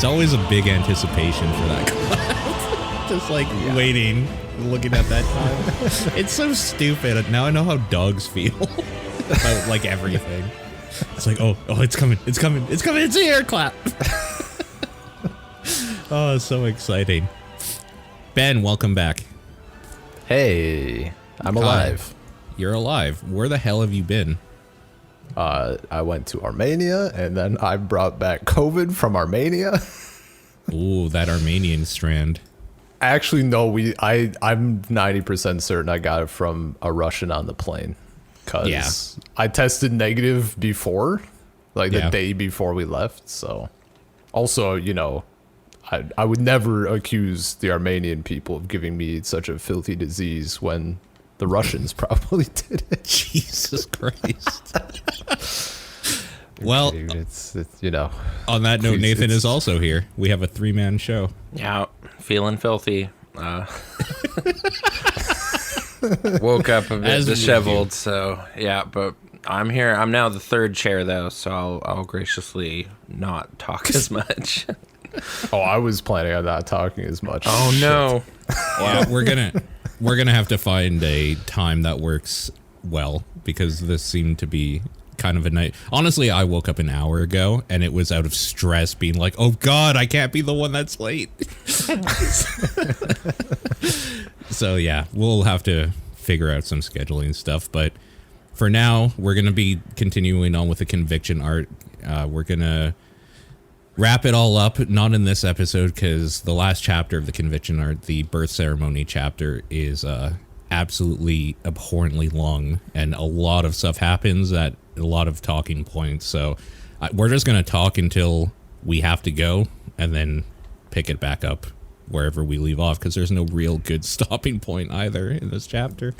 always a big anticipation for that cloud. Just like waiting, looking at that time. It's so stupid. Now I know how dogs feel about like everything. It's like, oh, it's coming, it's here, clap. Oh, it's so exciting. Ben, welcome back. Hey, I'm alive. You're alive. Where the hell have you been? I went to Armenia, and then I brought back COVID from Armenia. Ooh, that Armenian strand. Actually, no, I'm 90% certain I got it from a Russian on the plane. Because I tested negative before, like the day before we left. So, also, you know, I would never accuse the Armenian people of giving me such a filthy disease when the Russians probably did it. Jesus Christ. Well, it's you know. On that note, Nathan is also here. We have a 3-man show. Yeah, feeling filthy. Woke up a bit disheveled, so yeah, but I'm here. I'm now the third chair though, so I'll graciously not talk as much. Oh, I was planning on not talking as much. Oh no. Yeah, we're gonna have to find a time that works well, because this seemed to be kind of a night. Honestly, I woke up an hour ago and it was out of stress, being like, oh god, I can't be the one that's late. So yeah, we'll have to figure out some scheduling stuff, but for now we're gonna be continuing on with the conviction art. We're gonna wrap it all up, not in this episode, because the last chapter of the conviction art, the birth ceremony chapter, is absolutely abhorrently long, and a lot of stuff happens, at a lot of talking points. So we're just going to talk until we have to go, and then pick it back up wherever we leave off, because there's no real good stopping point either in this chapter.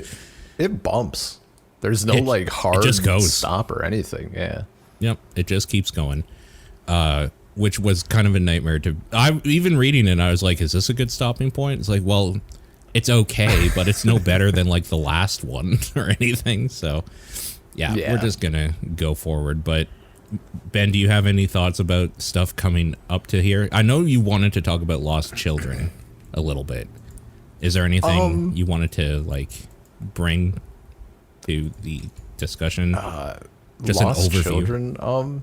It bumps. There's no like hard stop or anything. Yeah. Yep. It just keeps going. Which was kind of a nightmare to... even reading it, I was like, is this a good stopping point? It's like, well, it's okay, but it's no better than like the last one or anything. So yeah, we're just gonna go forward. But Ben, do you have any thoughts about stuff coming up to here? I know you wanted to talk about lost children a little bit. Is there anything you wanted to like bring to the discussion? Just lost an overview. Children.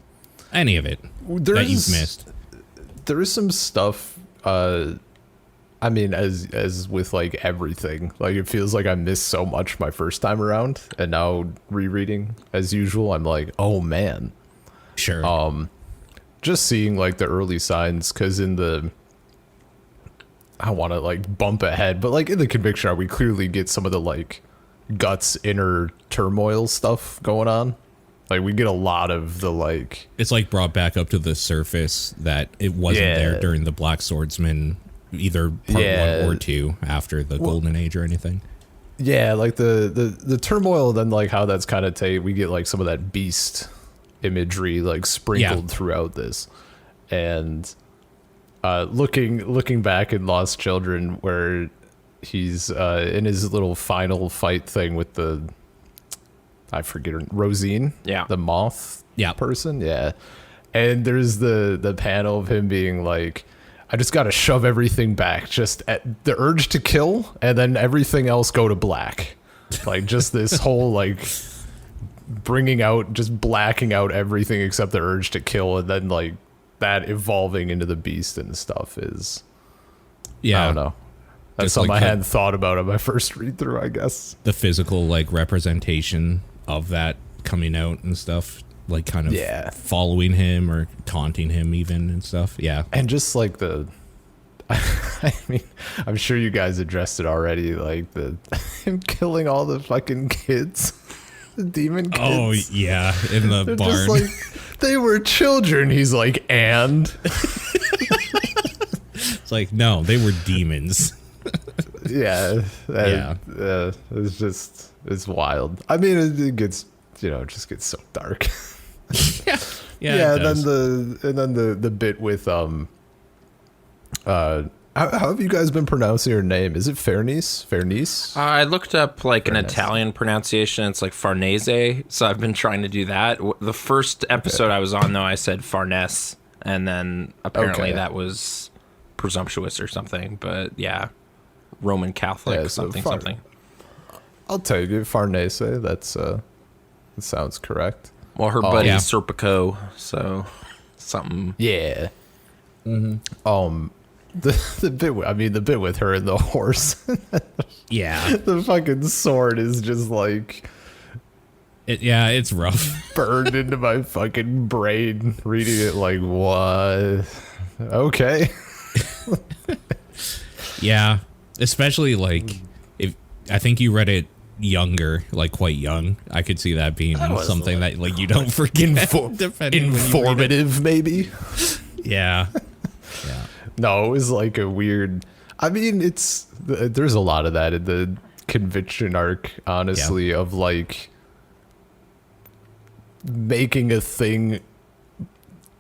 Any of it that you've missed. There is some stuff. I mean, as with like everything, like it feels like I missed so much my first time around, and now rereading as usual, I'm like, oh man. Sure. Just seeing like the early signs, because in the, I don't want to like bump ahead, but like in the conviction art, we clearly get some of the like Guts inner turmoil stuff going on. Like we get a lot of the like, it's like brought back up to the surface that it wasn't there during the Black Swordsman, either part 1 or 2 after the Golden Age or anything. Yeah, like the turmoil, then like how that's kind of we get like some of that beast imagery like sprinkled throughout this, and looking back in Lost Children where he's in his little final fight thing with the, I forget her, Rosine, the moth person, and there's the panel of him being like, I just got to shove everything back, just at the urge to kill, and then everything else go to black. Like just this whole like just blacking out everything except the urge to kill, and then like that evolving into the beast and stuff is, I don't know. That's just something like I hadn't thought about on my first read through, I guess. The physical like representation of that coming out and stuff, like kind of following him or taunting him even and stuff. Yeah. And just like I mean, I'm sure you guys addressed it already, like him killing all the fucking kids, the demon kids. Oh yeah, in the They're barn. Just like, they were children. He's like, and it's like, no, they were demons. It's wild. I mean, it gets, it just gets so dark. Yeah. And then the bit with how have you guys been pronouncing your name? Is it Farnese? I looked up like an Italian pronunciation. It's like Farnese, so I've been trying to do that. The first episode I was on, though, I said Farnese, and then apparently Okay. that was presumptuous or something. But yeah, Roman Catholic, Yeah, so something. I'll take it. Farnese. That sounds correct. Well, her buddy's Yeah. Serpico, so something. Yeah. The bit with her and the horse. Yeah. The fucking sword is just like It's rough. burned into my fucking brain reading it like, what? Okay. Yeah. Especially like if I think you read it younger, like quite young. I could see that being was something that like you don't forget. depending when you read it. Informative, maybe. Yeah. Yeah. No, it was like a weird. I mean, there's a lot of that in the conviction arc, honestly, of like making a thing,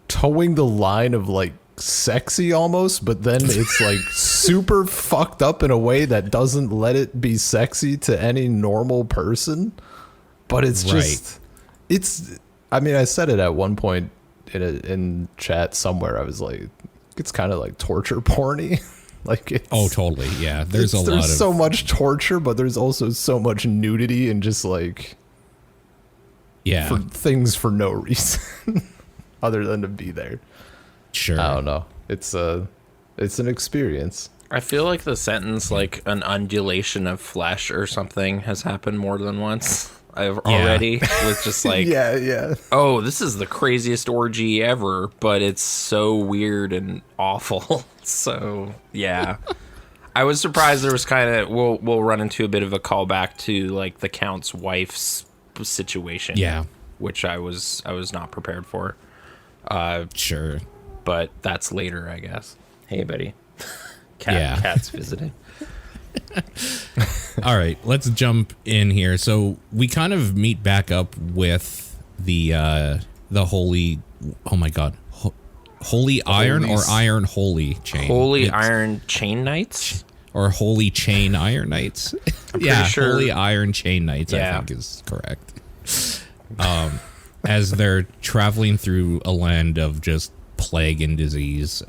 towing the line of like sexy almost, but then it's like super fucked up in a way that doesn't let it be sexy to any normal person. But it's just, I mean, I said it at one point in chat somewhere. I was like, it's kind of like torture porny. Like it's, Totally. Yeah. There's so much torture, but there's also so much nudity and just like for things for no reason other than to be there. Sure. I don't know. It's an experience. I feel like the sentence, like an undulation of flesh or something, has happened more than once. Already with just like, yeah. oh, this is the craziest orgy ever, but it's so weird and awful. So yeah, I was surprised there was kind of we'll run into a bit of a callback to like the Count's wife's situation. Yeah, which I was not prepared for. Sure, but that's later, I guess. Hey, buddy, cat's visiting. All right, let's jump in here. So we kind of meet back up with the holy, oh my god, holy iron or iron holy chain. Iron chain knights or holy chain iron knights. Yeah, sure. Holy iron chain knights. I think is correct. As they're traveling through a land of just plague and disease.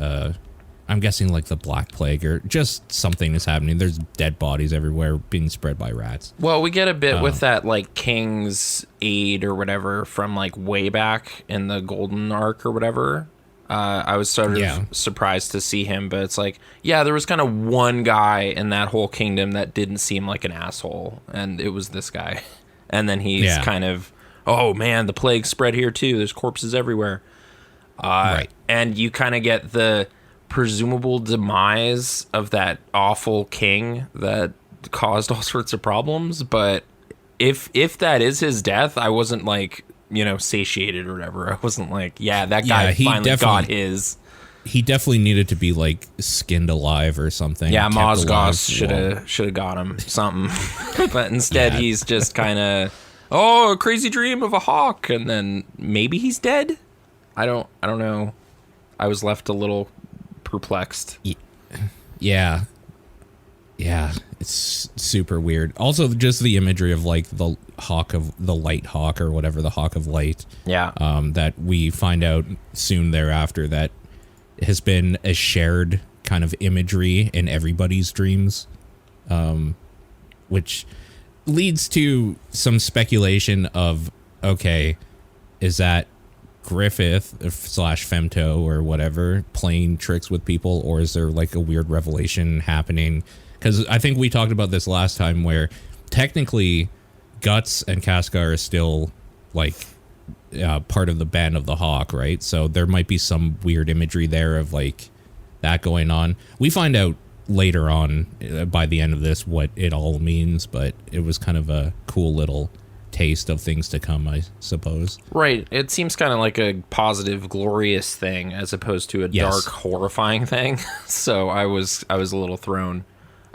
I'm guessing like the Black Plague or just something is happening. There's dead bodies everywhere being spread by rats. Well, we get a bit with that like King's Aid or whatever from like way back in the Golden Arc or whatever. I was sort of surprised to see him, but it's like, yeah, there was kind of one guy in that whole kingdom that didn't seem like an asshole, and it was this guy. And then he's kind of, oh man, the plague spread here too. There's corpses everywhere. Right. And you kind of get the presumable demise of that awful king that caused all sorts of problems, but if that is his death, I wasn't like, satiated or whatever. I wasn't like, that guy finally got his. He definitely needed to be like skinned alive or something. Yeah, Mozgus should have got him something, but instead he's just kind of a crazy dream of a hawk, and then maybe he's dead. I don't know. I was left a little perplexed. Yeah, it's super weird. Also, just the imagery of like the hawk of the light hawk or whatever, the hawk of light. Yeah. That we find out soon thereafter that has been a shared kind of imagery in everybody's dreams, which leads to some speculation of, okay, is that Griffith / Femto or whatever playing tricks with people, or is there like a weird revelation happening? Because I think we talked about this last time where technically Guts and Casca are still like part of the band of the Hawk, right? So there might be some weird imagery there of like that going on. We find out later on by the end of this what it all means, but it was kind of a cool little taste of things to come, I suppose. Right. It seems kind of like a positive, glorious thing as opposed to a dark, horrifying thing. So I was a little thrown.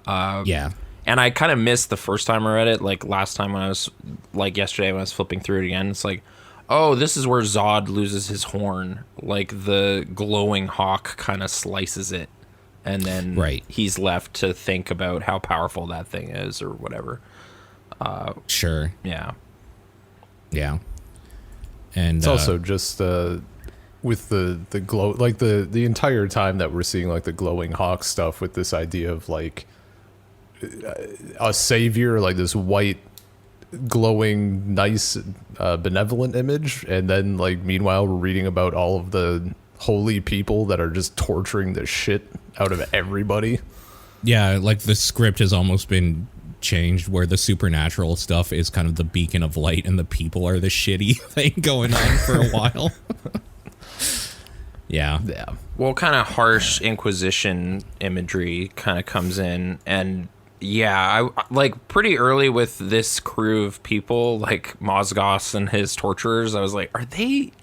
And I kind of missed the first time I read it. Like last time when I was, like yesterday when I was flipping through it again, it's like, oh, this is where Zod loses his horn. Like the glowing hawk kind of slices it. And then he's left to think about how powerful that thing is or whatever. Sure. Yeah. Yeah. And it's also just with the glow, like the entire time that we're seeing like the glowing hawk stuff with this idea of like a savior, like this white glowing nice benevolent image, and then like meanwhile we're reading about all of the holy people that are just torturing the shit out of everybody. Yeah, like the script has almost been changed where the supernatural stuff is kind of the beacon of light and the people are the shitty thing going on for a while. Yeah. Well, kind of harsh Inquisition imagery kind of comes in, and yeah, I like pretty early with this crew of people, like Mozgus and his torturers. I was like, are they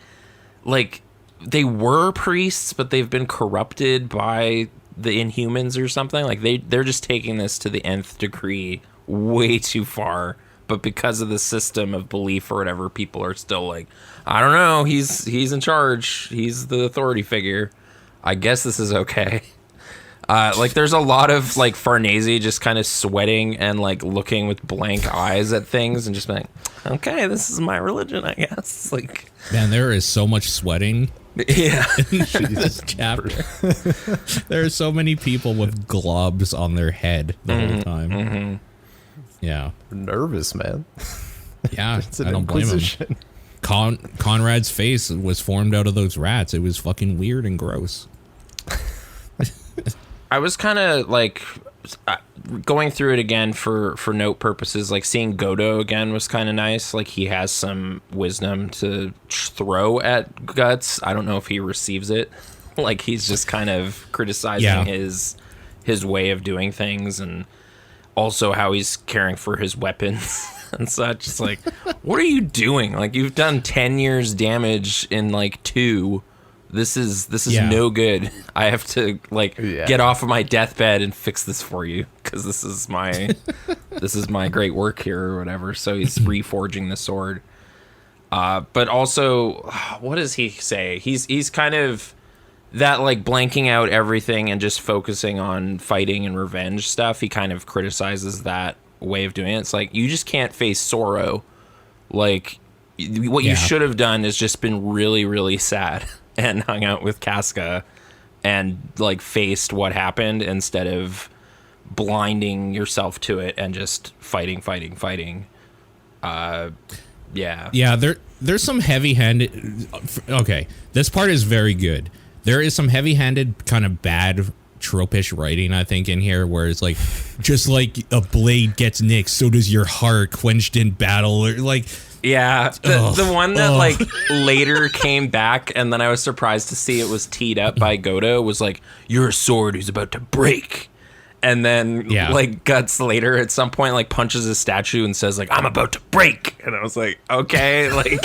like, they were priests, but they've been corrupted by the Inhumans or something? Like they're just taking this to the nth degree, way too far. But because of the system of belief or whatever, people are still like, I don't know, he's in charge, he's the authority figure, I guess this is okay. Like there's a lot of like Farnese just kind of sweating and like looking with blank eyes at things and just being like, okay, this is my religion, I guess. Like, man, there is so much sweating. Yeah. In this chapter. There are so many people with globs on their head the whole time. Mm-hmm. Yeah. Nervous, man. Yeah, It's an I don't blame him. Inquisition. Conrad's face was formed out of those rats. It was fucking weird and gross. I was kind of like going through it again for note purposes. Like seeing Godo again was kind of nice. Like he has some wisdom to throw at Guts. I don't know if he receives it. Like he's just kind of criticizing his way of doing things, and also how he's caring for his weapons and such. It's like, what are you doing? Like you've done 10 years damage in like 2. This is no good. I have to get off of my deathbed and fix this for you, because this is my great work here or whatever. So he's reforging the sword. But also, what does he say? He's kind of that like blanking out everything and just focusing on fighting and revenge stuff. He kind of criticizes that way of doing it. It's like, you just can't face sorrow. Like what you should have done is just been really, really sad and hung out with Casca and like faced what happened instead of blinding yourself to it and just fighting. There's some heavy-handed. Okay, this part is very good. There is some heavy-handed kind of bad tropish writing, I think, in here, where it's like, just like a blade gets nicked, so does your heart, quenched in battle, or like. Yeah, the one that like later came back, and then I was surprised to see it was teed up by Godo, was like, you're a sword who's about to break. And then like Guts later at some point like punches a statue and says like, I'm about to break. And I was like, okay, like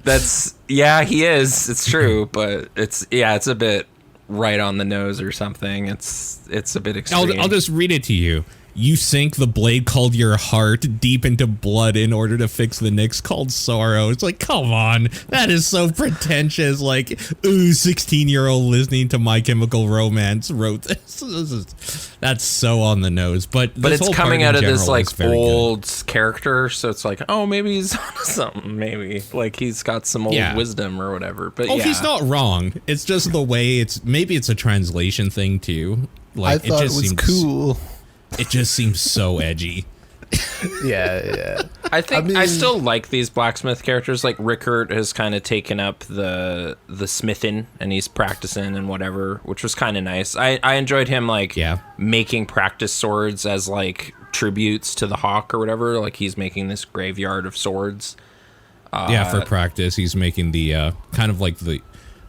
that's, he is, it's true, but it's a bit right on the nose or something. It's a bit extreme. I'll just read it to you. You sink the blade called your heart deep into blood in order to fix the nicks called sorrow. It's like, come on. That is so pretentious. Like, ooh, 16-year-old listening to My Chemical Romance wrote this. That's so on the nose. But it's coming out of this like old character. So it's like, oh, maybe he's on something. Maybe like he's got some old wisdom or whatever. But he's not wrong. It's just the way maybe it's a translation thing too. Like, I thought it was cool. It just seems so edgy. Yeah. I still like these blacksmith characters. Like Rickert has kind of taken up the smithing, and he's practicing and whatever, which was kind of nice. I enjoyed him making practice swords as like tributes to the hawk or whatever. Like he's making this graveyard of swords. For practice, he's making the kind of like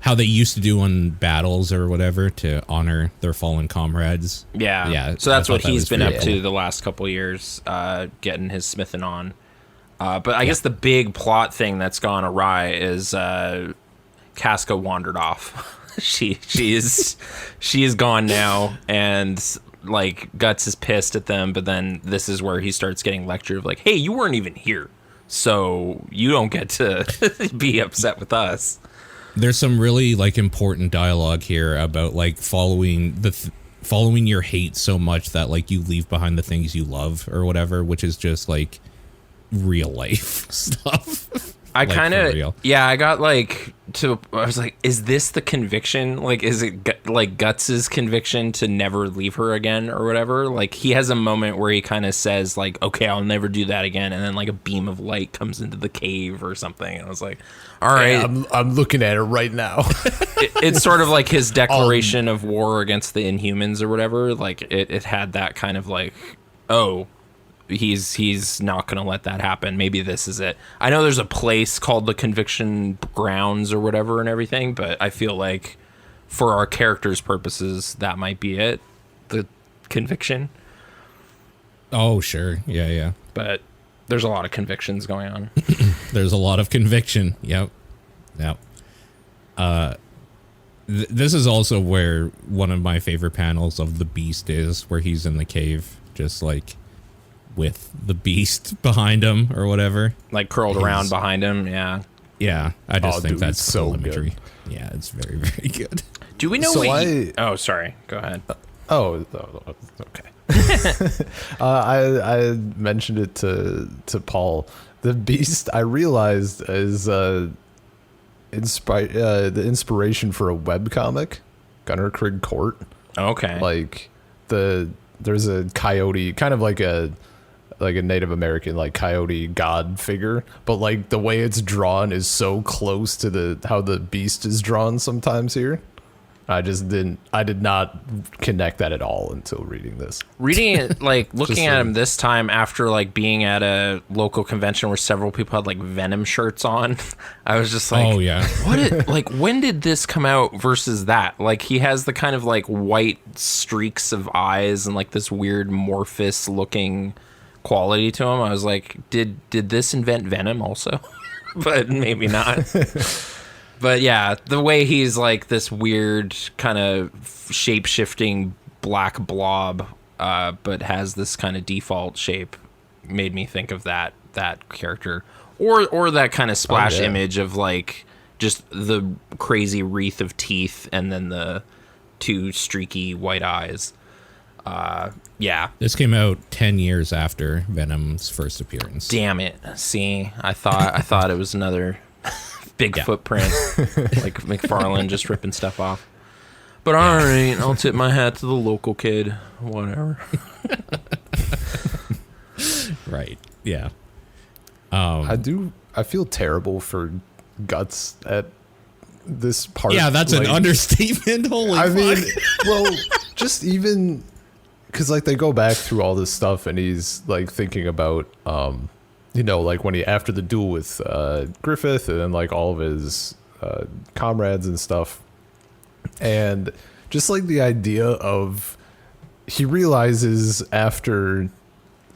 how they used to do on battles or whatever to honor their fallen comrades. Yeah. So that's what he's been up to the last couple of years, getting his smithing on. But I guess the big plot thing that's gone awry is Casca wandered off. She is gone now, and like Guts is pissed at them. But then this is where he starts getting lectured of like, hey, you weren't even here, so you don't get to be upset with us. There's some really like important dialogue here about like following your hate so much that like you leave behind the things you love or whatever, which is just like real life stuff. I kind of, yeah, I got like I was like, is this the conviction? Like, is it like Guts's conviction to never leave her again or whatever? Like, he has a moment where he kind of says like, okay, I'll never do that again. And then like a beam of light comes into the cave or something. And I was like, all right. Yeah, I'm looking at it right now. It's sort of like his declaration of war against the Inhumans or whatever. Like it had that kind of like, oh, he's not going to let that happen. Maybe this is it. I know there's a place called the Conviction Grounds or whatever and everything, but I feel like for our characters' purposes, that might be it. The conviction. Oh, sure. Yeah. But there's a lot of convictions going on. There's a lot of conviction. Yep. This is also where one of my favorite panels of the Beast is, where he's in the cave, just like with the Beast behind him or whatever, like curled around behind him. Yeah, I just think that's so cool imagery. Good. Yeah, it's very, very good. Do we know oh, sorry, go ahead. Okay. I mentioned it to Paul. The Beast, I realized, is the inspiration for a webcomic, Gunnar Krigg Court. Okay. Like there's a coyote, kind of like a Native American like coyote god figure, but like the way it's drawn is so close to how the Beast is drawn sometimes here. I did not connect that at all until reading this. Reading it, like looking at him this time after like being at a local convention where several people had like Venom shirts on, I was just like, oh yeah, when did this come out versus that? Like he has the kind of like white streaks of eyes and like this weird Morphous looking quality to him. I was like, did this invent Venom also? But maybe not. But yeah, the way he's like this weird kind of shape-shifting black blob, but has this kind of default shape, made me think of that character, or that kind of splash image of like just the crazy wreath of teeth and then the two streaky white eyes. Yeah. This came out 10 years after Venom's first appearance. Damn it! See, I thought it was another big footprint, like McFarlane just ripping stuff off. But all right, I'll tip my hat to the local kid. Whatever. Right. Yeah. I feel terrible for Guts at this part. Yeah, that's like, an understatement. Holy fuck. mean, well, just even because like they go back through all this stuff and he's like thinking about like when he after the duel with Griffith and then like all of his comrades and stuff, and just like the idea of he realizes after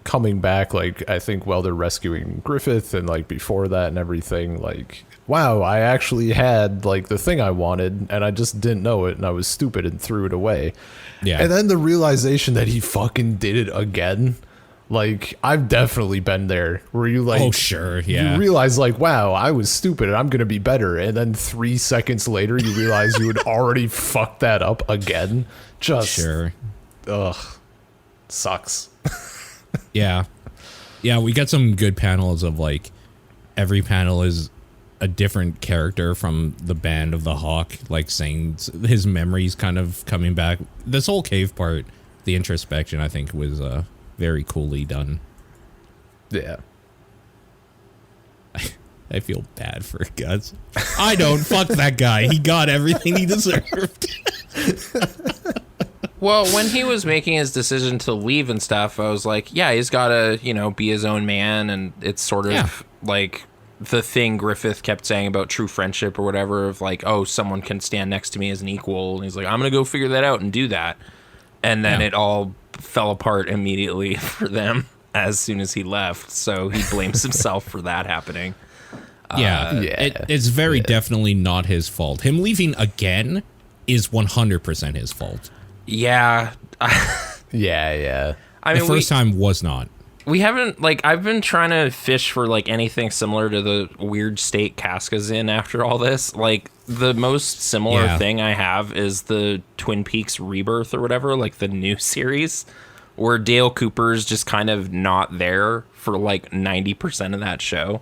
coming back, like I think while they're rescuing Griffith and like before that and everything, like wow, I actually had like the thing I wanted and I just didn't know it and I was stupid and threw it away. Yeah. And then the realization that he fucking did it again. Like, I've definitely been there where you like, oh, sure. Yeah. You realize like, wow, I was stupid and I'm going to be better. And then 3 seconds later, you realize you had already fucked that up again. Just, sure. Ugh. Sucks. Yeah. Yeah. We got some good panels of like every panel is a different character from the Band of the Hawk, like saying his memories kind of coming back. This whole cave part, the introspection, I think was, very coolly done. Yeah. I feel bad for Guts. I don't. Fuck that guy. He got everything he deserved. Well, when he was making his decision to leave and stuff, I was like, yeah, he's got to, be his own man. And it's sort of like the thing Griffith kept saying about true friendship or whatever of like, oh, someone can stand next to me as an equal. And he's like, I'm going to go figure that out and do that. And then it all fell apart immediately for them as soon as he left. So he blames himself for that happening. It's very definitely not his fault. Him leaving again is 100% his fault. Yeah. Yeah. I mean, the first time was not. We haven't, like, I've been trying to fish for, like, anything similar to the weird state Casca's in after all this. Like, the most similar thing I have is the Twin Peaks Rebirth or whatever, like, the new series, where Dale Cooper's just kind of not there for, like, 90% of that show.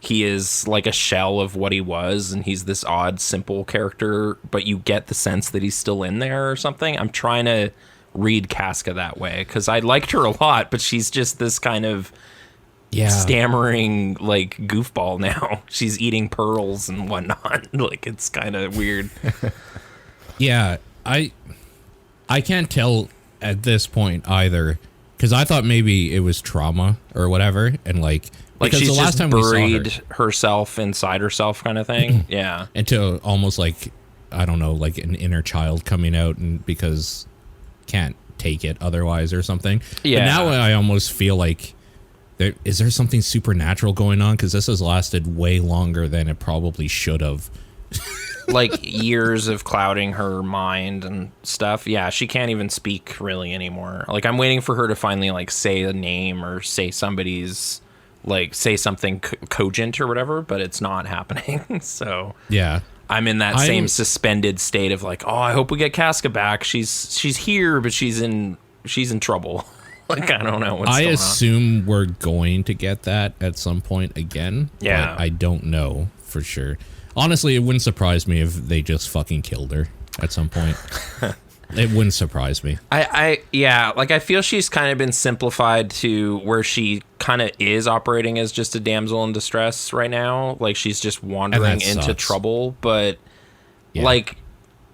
he is like a shell of what he was, and he's this odd, simple character, but you get the sense that he's still in there or something. I'm trying to read Casca that way, because I liked her a lot, but she's just this kind of stammering like goofball now. She's eating pearls and whatnot. Like, it's kind of weird. Yeah, I can't tell at this point either, because I thought maybe it was trauma or whatever, and like she's the last just time buried we saw herself inside herself, kind of thing. Yeah, into almost like, I don't know, like an inner child coming out, and because can't take it otherwise or something. Yeah. But now I almost feel like is there something supernatural going on, because this has lasted way longer than it probably should have. Like years of clouding her mind and stuff. Yeah, she can't even speak really anymore. Like, I'm waiting for her to finally like say a name or say somebody's, like, say something cogent or whatever, but it's not happening. So yeah, I'm in that same suspended state of like, oh, I hope we get Casca back. She's here, but she's in trouble. Like, I don't know what's going on. I assume we're going to get that at some point again. Yeah, but I don't know for sure. Honestly, it wouldn't surprise me if they just fucking killed her at some point. It wouldn't surprise me. Yeah, like, I feel she's kind of been simplified to where she kind of is operating as just a damsel in distress right now. Like, she's just wandering into trouble, but like,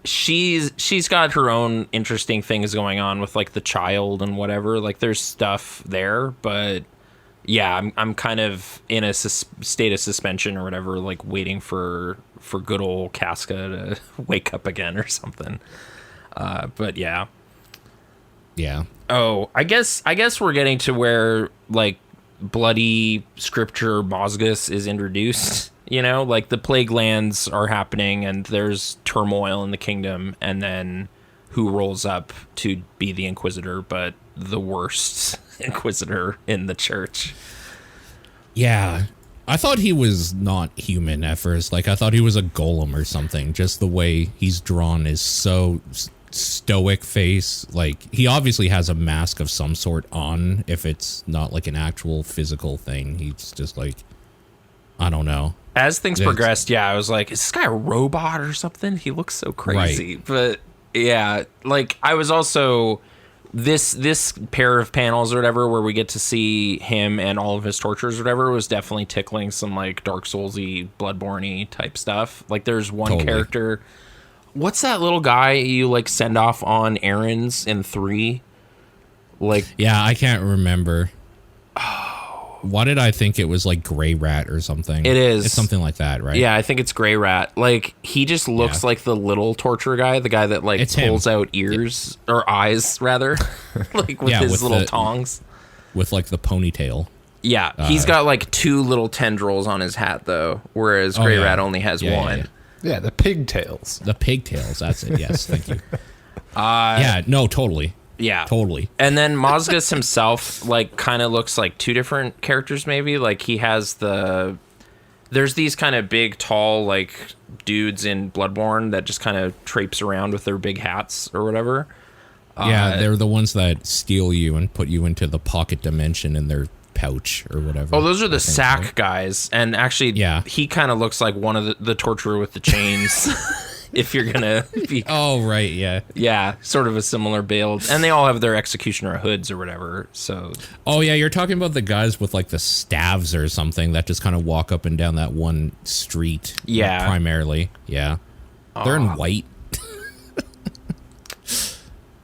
she's got her own interesting things going on with like the child and whatever. Like, there's stuff there, but yeah, I'm kind of in a state of suspension or whatever, like waiting for good old Casca to wake up again or something. But yeah. Oh, I guess we're getting to where like bloody scripture Mozgus is introduced. You know, like the plague lands are happening and there's turmoil in the kingdom, and then who rolls up to be the Inquisitor, but the worst Inquisitor in the church. Yeah. I thought he was not human at first. Like, I thought he was a golem or something. Just the way he's drawn is so stoic face. Like, he obviously has a mask of some sort on, if it's not like an actual physical thing. He's just like, I don't know. As things progressed, I was like, is this guy a robot or something? He looks so crazy. Right. But yeah, like, I was also this pair of panels or whatever where we get to see him and all of his tortures or whatever was definitely tickling some like Dark Souls-y, Bloodborne-y type stuff. Like, there's one character. What's that little guy you like send off on errands in 3? Like, yeah, I can't remember. Why did I think it was like Grey Rat or something? It is. It's something like that, right? Yeah, I think it's Grey Rat. Like, he just looks like the little torture guy, the guy that like pulls out ears or eyes rather, like with his little tongs. With like the ponytail. Yeah, he's got like 2 little tendrils on his hat though, whereas Grey Rat only has 1. Yeah, the pigtails. The pigtails, that's it. Yes, thank you. Yeah, no, totally. Yeah. Totally. And then Mozgus himself, like, kind of looks like 2 different characters, maybe. Like, he has there's these kind of big, tall, like, dudes in Bloodborne that just kind of traipse around with their big hats or whatever. Yeah, they're the ones that steal you and put you into the pocket dimension in their pouch or whatever. Oh, those are the sack guys. And actually, he kind of looks like one of the torturer with the chains. If you're gonna be, yeah, sort of a similar build, and they all have their executioner hoods or whatever. So, you're talking about the guys with like the staves or something that just kind of walk up and down that one street. Yeah, primarily. Yeah, they're in white.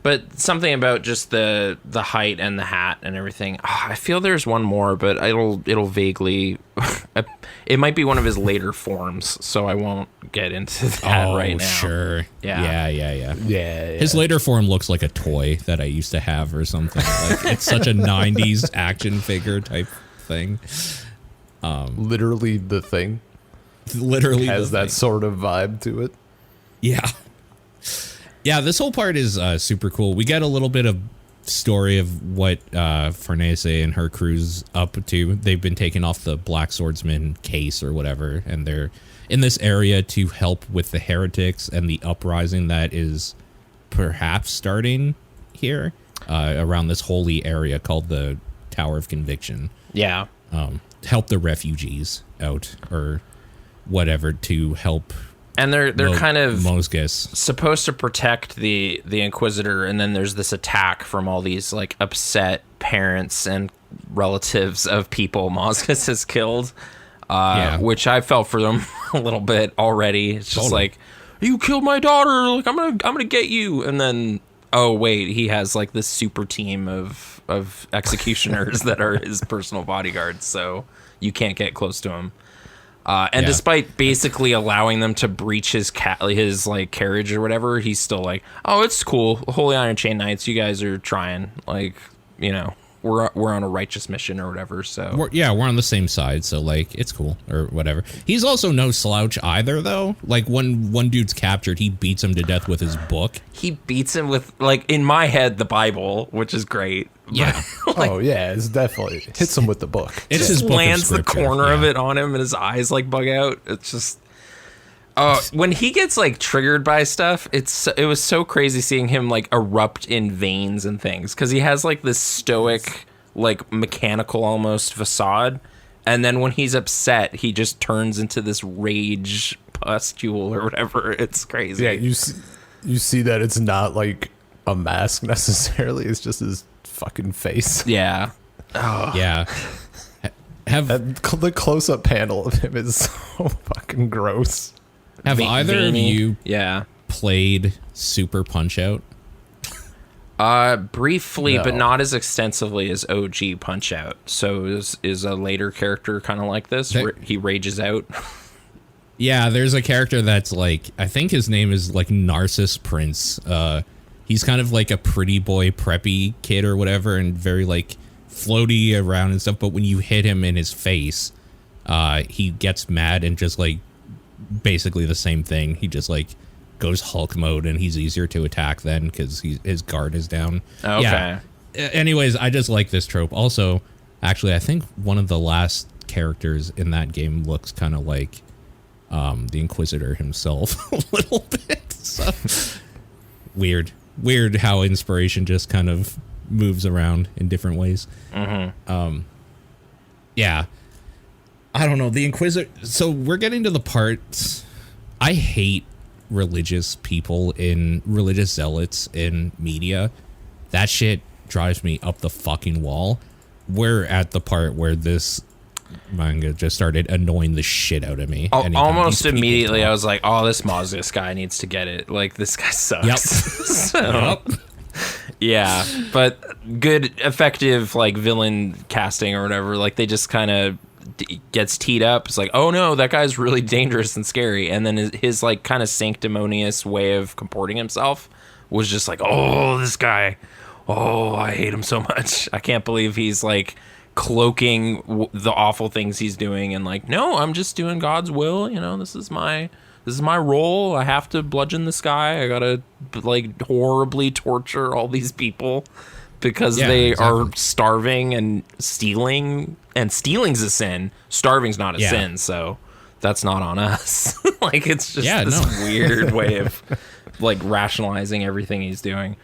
But something about just the height and the hat and everything. I feel there's one more, but it'll vaguely. It might be one of his later forms, so I won't get into that right now. Sure. Yeah. His later form looks like a toy that I used to have or something. Like, it's such a 90s action figure type thing. Literally the thing. Literally has that sort of vibe to it. Yeah. Yeah, this whole part is super cool. We get a little bit of story of what Farnese and her crew's up to. They've been taken off the Black Swordsman case or whatever, and they're in this area to help with the heretics and the uprising that is perhaps starting here around this holy area called the Tower of Conviction. Yeah. help the refugees out or whatever to help. And they're kind of Mozgus supposed to protect the Inquisitor, and then there's this attack from all these like upset parents and relatives of people Mozgus has killed, which I felt for them a little bit already. It's just like, you killed my daughter, like I'm gonna get you, and then oh wait, he has like this super team of executioners that are his personal bodyguards, so you can't get close to him. And despite basically allowing them to breach his like carriage or whatever, he's still like, oh, it's cool. Holy Iron Chain Knights, you guys are trying. Like, you know, we're on a righteous mission or whatever. So we're on the same side. So like, it's cool or whatever. He's also no slouch either, though. Like when one dude's captured, he beats him to death with his book. He beats him with, like, in my head, the Bible, which is great. Yeah. Like, oh yeah, it's definitely hits him with the book. It's his book. Lands the corner of it on him, and his eyes like bug out. It's just, when he gets like triggered by stuff, it was so crazy seeing him like erupt in veins and things, because he has like this stoic, like mechanical almost facade, and then when he's upset, he just turns into this rage pustule or whatever. It's crazy. Yeah, you see that it's not like a mask necessarily. It's just his fucking face. Yeah. Oh. Yeah. The close-up panel of him is so fucking gross. Have either of you yeah played Super Punch-Out? Briefly, No. but not as extensively as OG Punch-Out. So is a later character kind of like this, where he rages out? Yeah, there's a character that's like, I think his name is like Narcissus Prince. He's kind of like a pretty boy preppy kid or whatever, and very like floaty around and stuff. But when you hit him in his face, he gets mad and just like basically the same thing. He just like goes Hulk mode, and he's easier to attack then because his guard is down. Okay. Yeah. Anyways, I just like this trope. Also, actually, I think one of the last characters in that game looks kind of like the Inquisitor himself a little bit. So weird how inspiration just kind of moves around in different ways. Yeah, I don't know, the Inquisitor. So we're getting to the part, I hate religious zealots in media. That shit drives me up the fucking wall. We're at the part where this manga just started annoying the shit out of me. Almost immediately, I was like, "Oh, this Mozgus guy needs to get it. Like, this guy sucks." Yep. So, yeah, but good, effective like villain casting or whatever. Like, they just kind of gets teed up. It's like, oh no, that guy's really dangerous and scary. And then his like kind of sanctimonious way of comporting himself was just like, oh, this guy. Oh, I hate him so much. I can't believe he's like cloaking the awful things he's doing, and like, no, I'm just doing God's will. You know, this is my role. I have to bludgeon this guy. I gotta like horribly torture all these people because they are starving and stealing. And stealing's a sin. Starving's not a sin, so that's not on us. Like, it's just weird way of like rationalizing everything he's doing.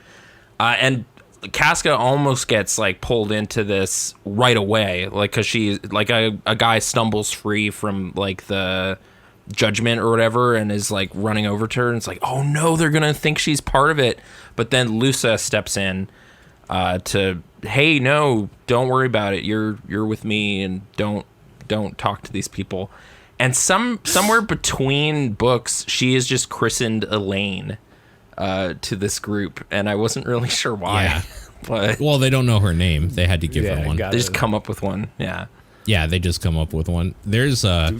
And Casca almost gets like pulled into this right away, like, because she's like a guy stumbles free from like the judgment or whatever and is like running over to her, and it's like, oh no, they're gonna think she's part of it. But then Lusa steps in to, hey, no, don't worry about it, you're with me, and don't talk to these people. And somewhere between books, she is just christened Elaine to this group, and I wasn't really sure why. Yeah. But well, they don't know her name. They had to give her one. They just come up with one. Yeah, they just come up with one. There's a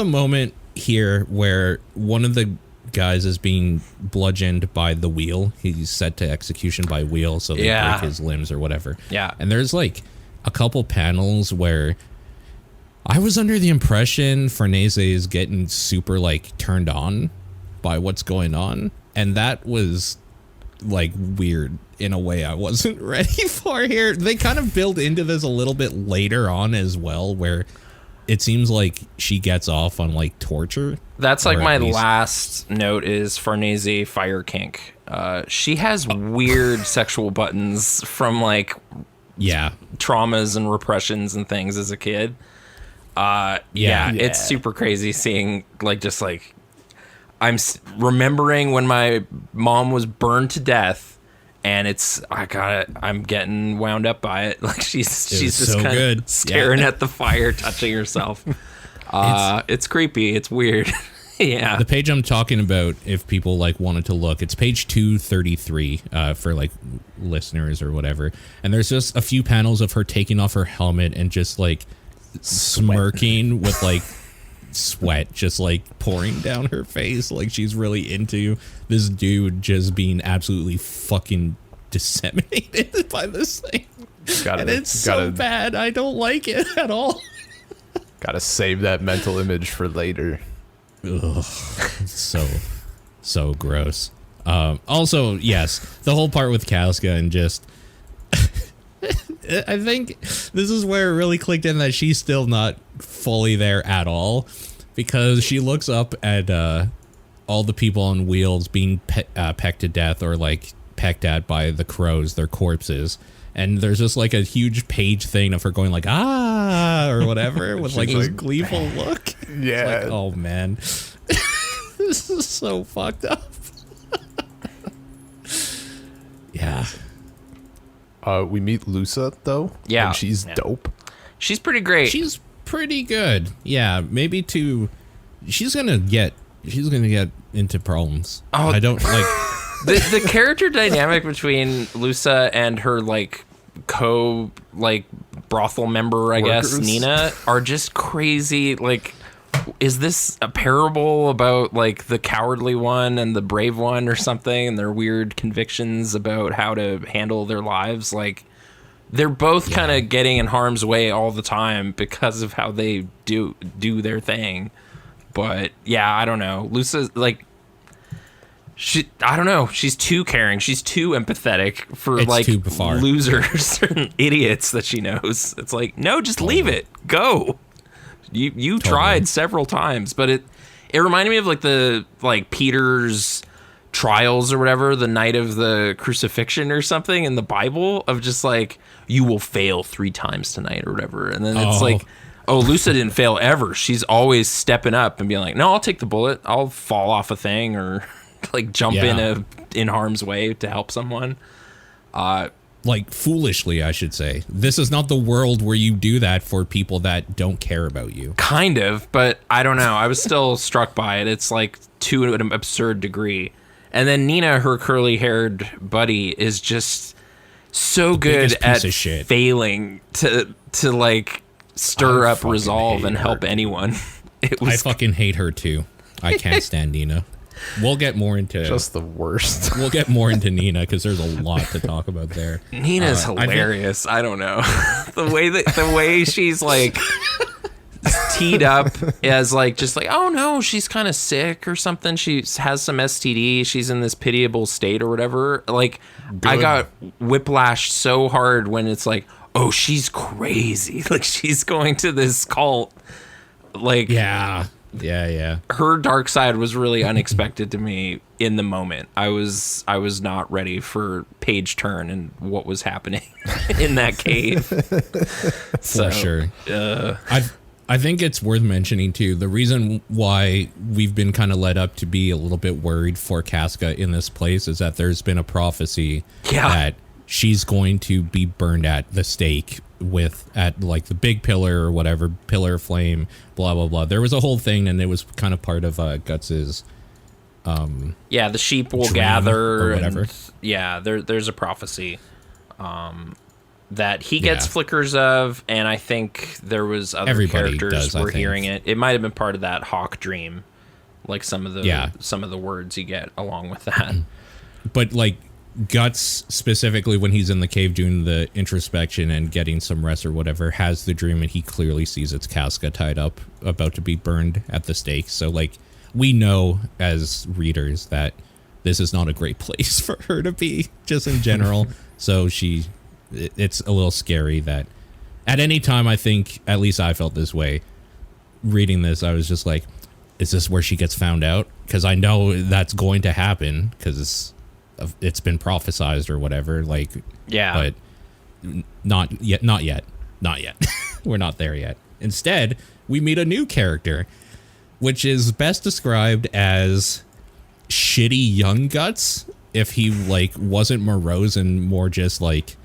moment here where one of the guys is being bludgeoned by the wheel. He's set to execution by wheel, so they break his limbs or whatever. Yeah. And there's like a couple panels where I was under the impression Farnese is getting super like turned on by what's going on, and that was like weird in a way I wasn't ready for here. They kind of build into this a little bit later on as well, where it seems like she gets off on like torture. That's like my last note is Farnese fire kink. She has weird sexual buttons from like traumas and repressions and things as a kid. It's super crazy seeing I'm remembering when my mom was burned to death, and I'm getting wound up by it. Like she's just so kind of staring at the fire, touching herself. It's creepy. It's weird. Yeah. The page I'm talking about, if people wanted to look, it's page 233 for listeners or whatever. And there's just a few panels of her taking off her helmet and just smirking with sweat just pouring down her face, like she's really into this dude just being absolutely fucking disseminated by this thing. It's so bad. I don't like it at all. Gotta save that mental image for later. Ugh, so gross. Also, yes, the whole part with Casca and just I think this is where it really clicked in that she's still not fully there at all, because she looks up at all the people on wheels being pecked to death or pecked at by the crows, their corpses. And there's just a huge page thing of her going or whatever with this gleeful look. Yeah. Oh man, this is so fucked up. Yeah. We meet Lusa though. Yeah. And she's dope. She's pretty great. She's pretty good. Yeah. Maybe she's gonna get into problems. Oh, I don't like. The character dynamic between Lusa and her brothel member, I guess, Nina, are just crazy. Is this a parable about the cowardly one and the brave one or something, and their weird convictions about how to handle their lives? They're both kind of getting in harm's way all the time because of how they do their thing. But yeah, I don't know. Lusa's I don't know. She's too caring. She's too empathetic for too far. Losers and idiots that she knows. It's no, just leave it. Go. You tried several times, but it reminded me of the Peter's trials or whatever, the night of the crucifixion or something in the Bible, of just you will fail 3 times tonight or whatever. And then it's Lusa didn't fail ever. She's always stepping up and being no, I'll take the bullet. I'll fall off a thing or jump in harm's way to help someone. Foolishly, I should say. This is not the world where you do that for people that don't care about you. Kind of, but I don't know. I was still struck by it. It's to an absurd degree. And then Nina, her curly-haired buddy, is just so good at failing to stir up resolve and help anyone. I fucking hate her too. I can't stand Nina. We'll get more into just the worst. We'll get more into Nina because there's a lot to talk about there. Nina's hilarious. I don't know the way she's teed up as oh no, she's kind of sick or something. She has some STD. She's in this pitiable state or whatever. I got whiplashed so hard when it's oh, she's crazy. She's going to this cult. Yeah. Her dark side was really unexpected to me in the moment. I was not ready for page turn and what was happening in that cave. For sure. I think it's worth mentioning too, the reason why we've been kind of led up to be a little bit worried for Casca in this place is that there's been a prophecy that she's going to be burned at the stake at the big pillar or whatever, pillar of flame, blah blah blah. There was a whole thing, and it was kind of part of Guts's the sheep will gather or whatever. There's a prophecy that he gets flickers of, and I think there was other characters were hearing it. It might have been part of that hawk dream, some of the words you get along with that. But Guts, specifically when he's in the cave doing the introspection and getting some rest or whatever, has the dream, and he clearly sees its Casca tied up, about to be burned at the stake. So we know as readers that this is not a great place for her to be, just in general. So it's a little scary that at any time, I think, at least I felt this way reading this, I was just is this where she gets found out? Because I know that's going to happen because it's been prophesized or whatever. But not yet. We're not there yet. Instead, we meet a new character, which is best described as shitty young Guts if he like wasn't morose and more just like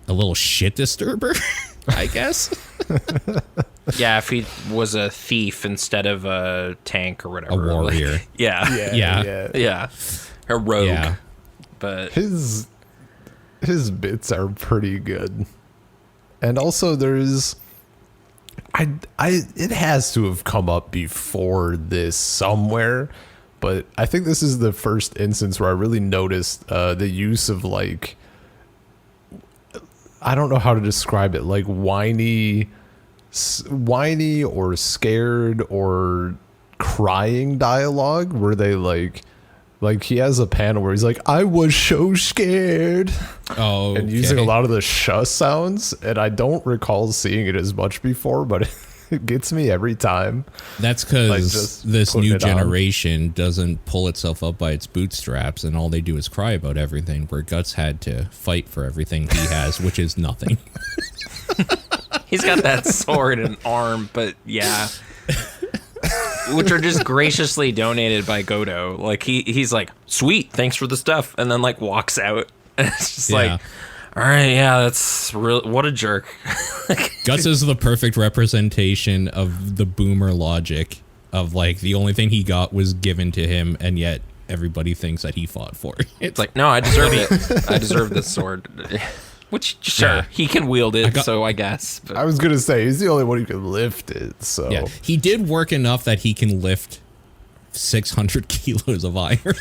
a little shit disturber, I guess. Yeah, if he was a thief instead of a tank or whatever. A warrior. Like, yeah. A rogue. Yeah. But his bits are pretty good. And also there's it has to have come up before this somewhere, but I think this is the first instance where I really noticed the use of like, I don't know how to describe it, like whiny or scared or crying dialogue where they like he has a panel where he's like, I was so scared. Oh, and using a lot of the shush sounds, and I don't recall seeing it as much before, but it gets me every time. That's because Like, this new generation doesn't pull itself up by its bootstraps, and all they do is cry about everything, where Guts had to fight for everything he has, which is nothing. he's got that sword and arm, but yeah. Which are just graciously donated by Godo. Like he's like, sweet, thanks for the stuff, and then like walks out. And it's just like, all right, yeah, that's real. What a jerk. Guts is the perfect representation of the boomer logic of like the only thing he got was given to him, and yet everybody thinks that he fought for it. It's like, no, I deserve it. I deserve this sword. Which, sure, he can wield it, so I guess. But. I was going to say, he's the only one who can lift it, so... Yeah, he did work enough that he can lift 600 kilos of iron.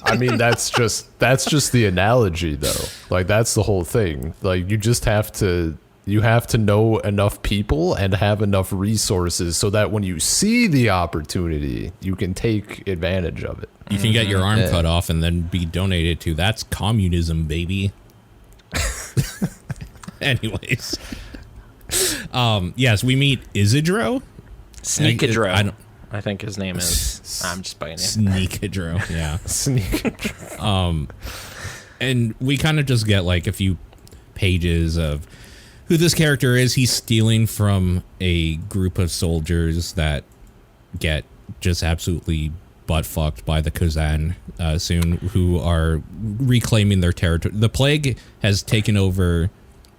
I mean, that's just the analogy, though. Like, that's the whole thing. Like, you just have to... You have to know enough people and have enough resources so that when you see the opportunity, you can take advantage of it. You can get your arm cut off and then be donated to. That's communism, baby. Anyways, yes, we meet Isidro. Sneakadro. I think his name is. I'm just bugging you. Sneakadro, yeah. Sneakadro. And we kind of just get like a few pages of who this character is. He's stealing from a group of soldiers that get just absolutely butt fucked by the Kazan soon, who are reclaiming their territory. The plague has taken over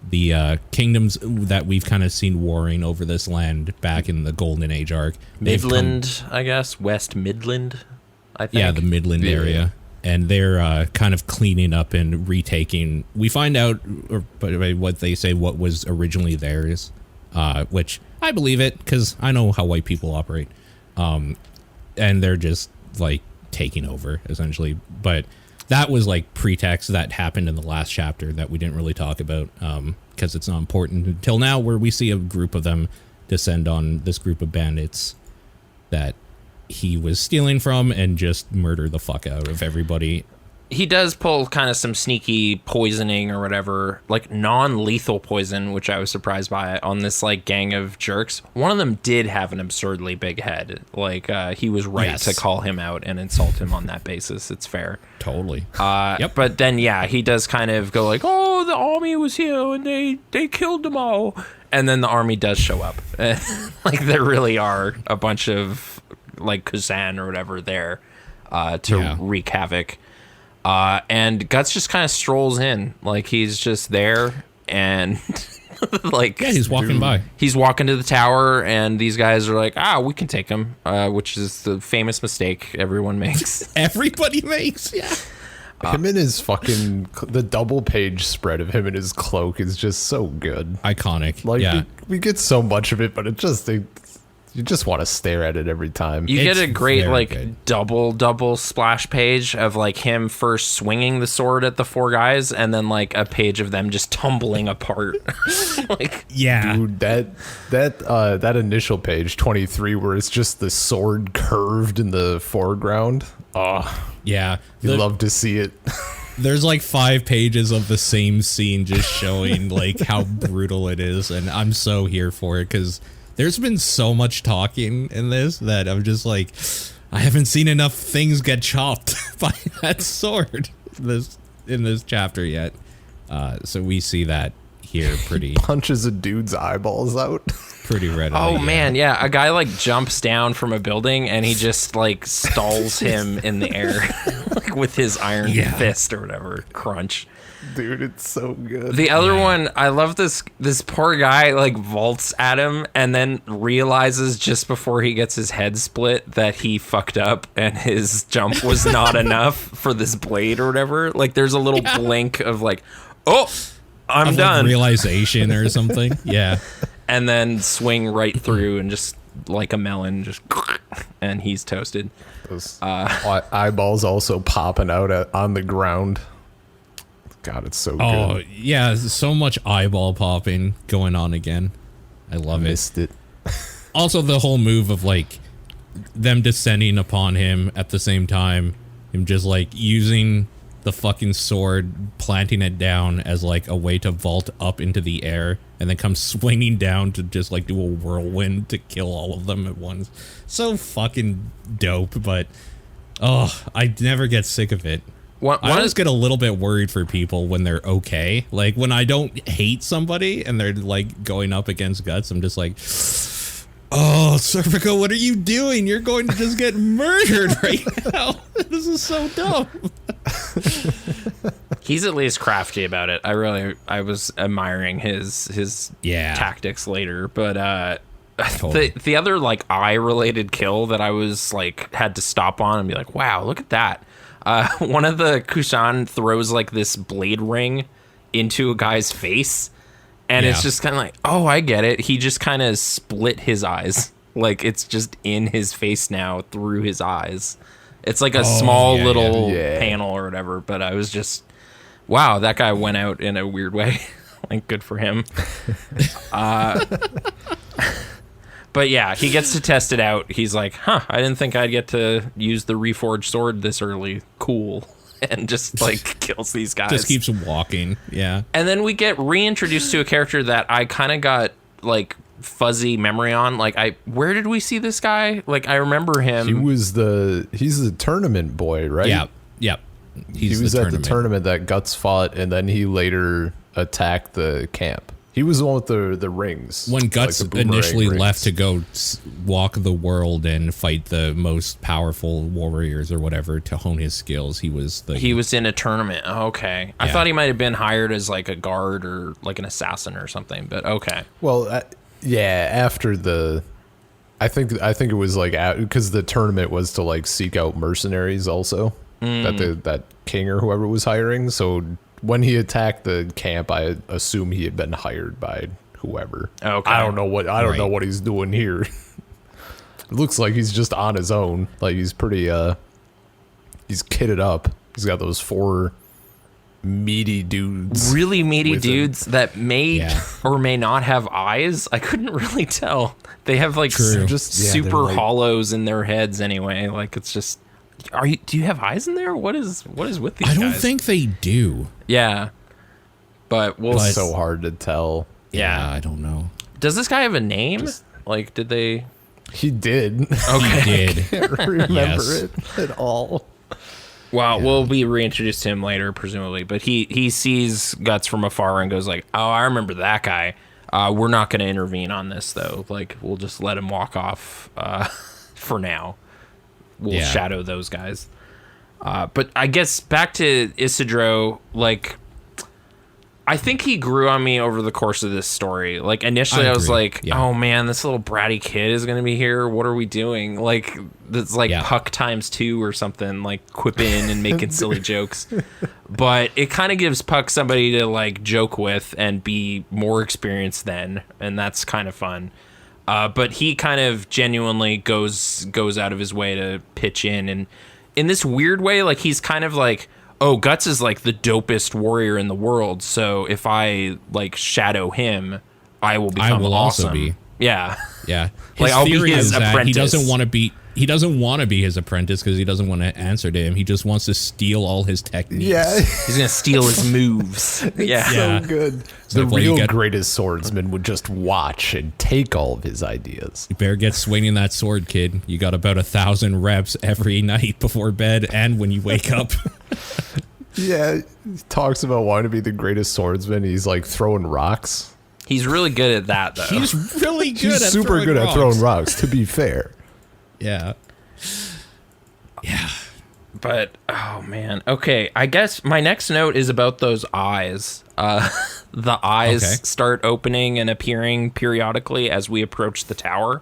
the kingdoms that we've kind of seen warring over this land back in the Golden Age arc. Midland, I guess. West Midland, I think. Yeah, the Midland area. And they're kind of cleaning up and retaking. We find out, or by what they say, what was originally theirs, which I believe it, because I know how white people operate. And they're just like taking over essentially, but that was like pretext that happened in the last chapter that we didn't really talk about because it's not important until now, where we see a group of them descend on this group of bandits that he was stealing from and just murder the fuck out of everybody. He does pull kind of some sneaky poisoning or whatever, like non-lethal poison, which I was surprised by, on this like gang of jerks. One of them did have an absurdly big head. Like he was right to call him out and insult him on that basis. It's fair. Totally. Yep. But then, yeah, he does kind of go like, oh, the army was here and they killed them all. And then the army does show up. Like there really are a bunch of like Kazan or whatever there to wreak havoc. And Guts just kind of strolls in, like he's just there, and like he's walking by. He's walking to the tower, and these guys are like, we can take him, which is the famous mistake everyone makes. Everybody makes, yeah. Him and his fucking the double page spread of him and his cloak is just so good, iconic. Like we get so much of it, but you just want to stare at it every time. You get a great like good. double splash page of like him first swinging the sword at the four guys, and then like a page of them just tumbling apart. Like, dude, that initial page 23 where it's just the sword curved in the foreground. Oh, yeah, you love to see it. There's like 5 pages of the same scene just showing like how brutal it is, and I'm so here for it because there's been so much talking in this that I'm just like, I haven't seen enough things get chopped by that sword in this chapter yet. So we see that here pretty punches a dude's eyeballs out. pretty readily. Oh man, yeah. A guy like jumps down from a building and he just like stalls him in the air like with his iron fist or whatever. Crunch. Dude, it's so good. The other one, I love this poor guy like vaults at him and then realizes just before he gets his head split that he fucked up and his jump was not enough for this blade or whatever. Like there's a little blink of like, oh, I'm done. Like realization or something. Yeah. And then swing right through and just like a melon, just and he's toasted. Those eyeballs also popping out on the ground. God, it's so good. Oh, yeah, so much eyeball popping going on again. I love Missed it. Also, the whole move of, like, them descending upon him at the same time, him just, like, using the fucking sword, planting it down as, like, a way to vault up into the air, and then come swinging down to just, like, do a whirlwind to kill all of them at once. So fucking dope, but, oh, I never get sick of it. I always get a little bit worried for people when they're okay. Like, when I don't hate somebody and they're, like, going up against Guts, I'm just like, oh, Serpico, what are you doing? You're going to just get murdered right now. This is so dumb. He's at least crafty about it. I was admiring his tactics later, but totally. the other, like, eye-related kill that I was, like, had to stop on and be like, wow, look at that. One of the Kushan throws like this blade ring into a guy's face, and it's just kind of like, oh, I get it. He just kind of split his eyes. Like it's just in his face now through his eyes. It's like a small little panel or whatever, but I was just, wow, that guy went out in a weird way. Like, good for him. But yeah, he gets to test it out. He's like, huh, I didn't think I'd get to use the reforged sword this early. Cool. And just, like, kills these guys. Just keeps walking, yeah. And then we get reintroduced to a character that I kind of got, like, fuzzy memory on. Like, where did we see this guy? Like, I remember him. He's the tournament boy, right? Yeah. He was at the tournament that Guts fought, and then he later attacked the camp. He was the one with the rings. When Guts like initially rings. left to go walk the world and fight the most powerful warriors or whatever to hone his skills, he was in a tournament. Oh, okay. I thought he might have been hired as like a guard or like an assassin or something, but okay. Well, after the I think it was like because the tournament was to like seek out mercenaries also that king or whoever was hiring. So when he attacked the camp, I assume he had been hired by whoever. Okay. I don't know what he's doing here. It looks like he's just on his own. Like he's pretty he's kitted up. He's got those 4 meaty dudes. Really meaty dudes that may or may not have eyes. I couldn't really tell. They have like just super hollows in their heads anyway. Like it's just do you have eyes in there? What is with these guys? I don't think they do. Yeah. But it's so hard to tell. Yeah, I don't know. Does this guy have a name? Like did they He did. Okay. He did. I can't remember it at all. Well, we'll be reintroduced to him later, presumably. But he sees Guts from afar and goes like, "Oh, I remember that guy. We're not going to intervene on this, though. Like, we'll just let him walk off for now. We'll shadow those guys." But I guess back to Isidro, like, I think he grew on me over the course of this story. Like, initially I was like, oh man, this little bratty kid is going to be here. What are we doing? Like, it's like Puck ×2 or something, like quipping and making silly jokes. But it kind of gives Puck somebody to like joke with and be more experienced than, and that's kind of fun. But he kind of genuinely goes out of his way to pitch in this weird way. Like, he's kind of like, oh, Guts is like the dopest warrior in the world, so if I like shadow him, I will become awesome. Also be. Yeah. Like, I'll be his apprentice. He doesn't want to be his apprentice because he doesn't want to answer to him. He just wants to steal all his techniques. Yeah. He's going to steal his moves. So good. So the real greatest swordsman would just watch and take all of his ideas. You better get swinging that sword, kid. You got about 1,000 reps every night before bed and when you wake up. Yeah, he talks about wanting to be the greatest swordsman. He's like throwing rocks. He's really good at that, though. He's really good He's super good at throwing rocks, to be fair. Yeah. Yeah. But, oh man. Okay, I guess my next note is about those eyes. The eyes start opening and appearing periodically as we approach the tower.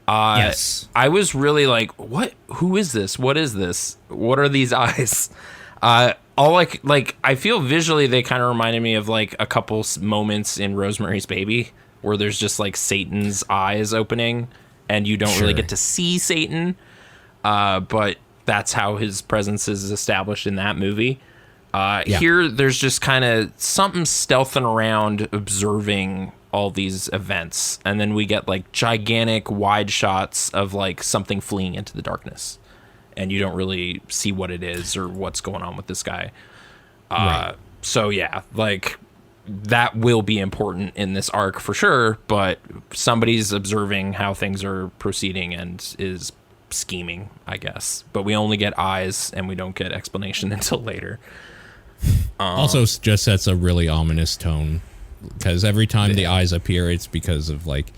Yes. I was really like, what? Who is this? What is this? What are these eyes? I feel visually they kind of reminded me of like a couple moments in Rosemary's Baby where there's just like Satan's eyes opening and you don't really get to see Satan. But that's how his presence is established in that movie. Here, there's just kind of something stealthing around observing all these events. And then we get like gigantic wide shots of like something fleeing into the darkness. And you don't really see what it is or what's going on with this guy. Right. So yeah, like that will be important in this arc for sure, but somebody's observing how things are proceeding and is scheming, I guess. But we only get eyes and we don't get explanation until later. Also just sets a really ominous tone because every time the eyes appear, it's because of like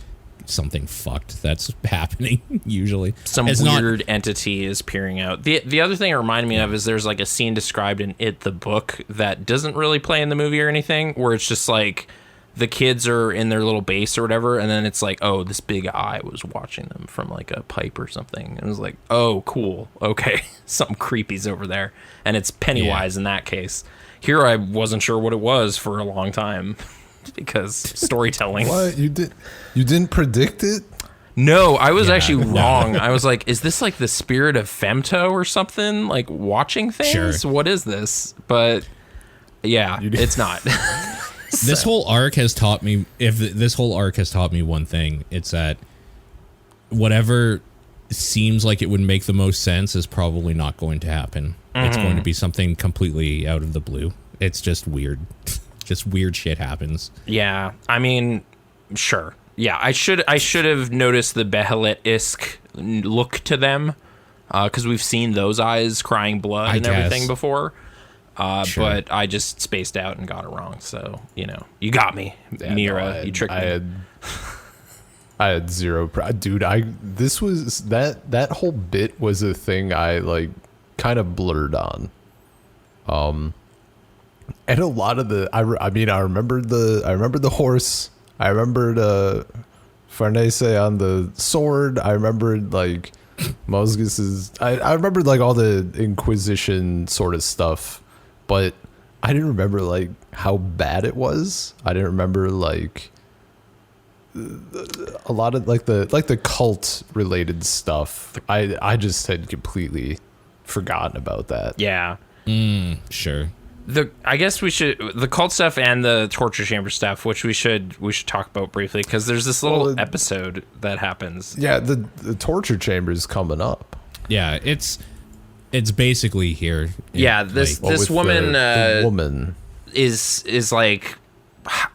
something fucked that's happening usually. Some weird entity is peering out. The other thing it reminded me of is there's like a scene described in It the book that doesn't really play in the movie or anything, where it's just like the kids are in their little base or whatever, and then it's like, oh, this big eye was watching them from like a pipe or something. And it was like, oh, cool, okay. Something creepy's over there. And it's Pennywise in that case. Here I wasn't sure what it was for a long time. Because storytelling. What? You didn't predict it? No, I was actually wrong. I was like, is this like the spirit of Femto or something? Like watching things? Sure. What is this? But yeah, it's not. This whole arc has taught me, one thing, it's that whatever seems like it would make the most sense is probably not going to happen. Mm-hmm. It's going to be something completely out of the blue. It's just weird. Just weird shit happens. Yeah, I mean, sure. Yeah, I should have noticed the Behelit-esque look to them, because we've seen those eyes crying blood and everything before. But I just spaced out and got it wrong. So you got me, Mira. You tricked me. I had zero. Dude, this was that whole bit was a thing I like kind of blurred on. And a lot of I remembered the horse. I remembered Farnese on the sword. I remembered like Mozgus's. I remembered like all the Inquisition sort of stuff, but I didn't remember like how bad it was. I didn't remember like a lot of like the cult related stuff. I just had completely forgotten about that. Yeah. Sure. I guess we should the cult stuff and the torture chamber stuff, which we should talk about briefly because there's this little episode that happens. Yeah, the torture chamber is coming up. Yeah, it's basically here. Yeah, this woman the woman is like,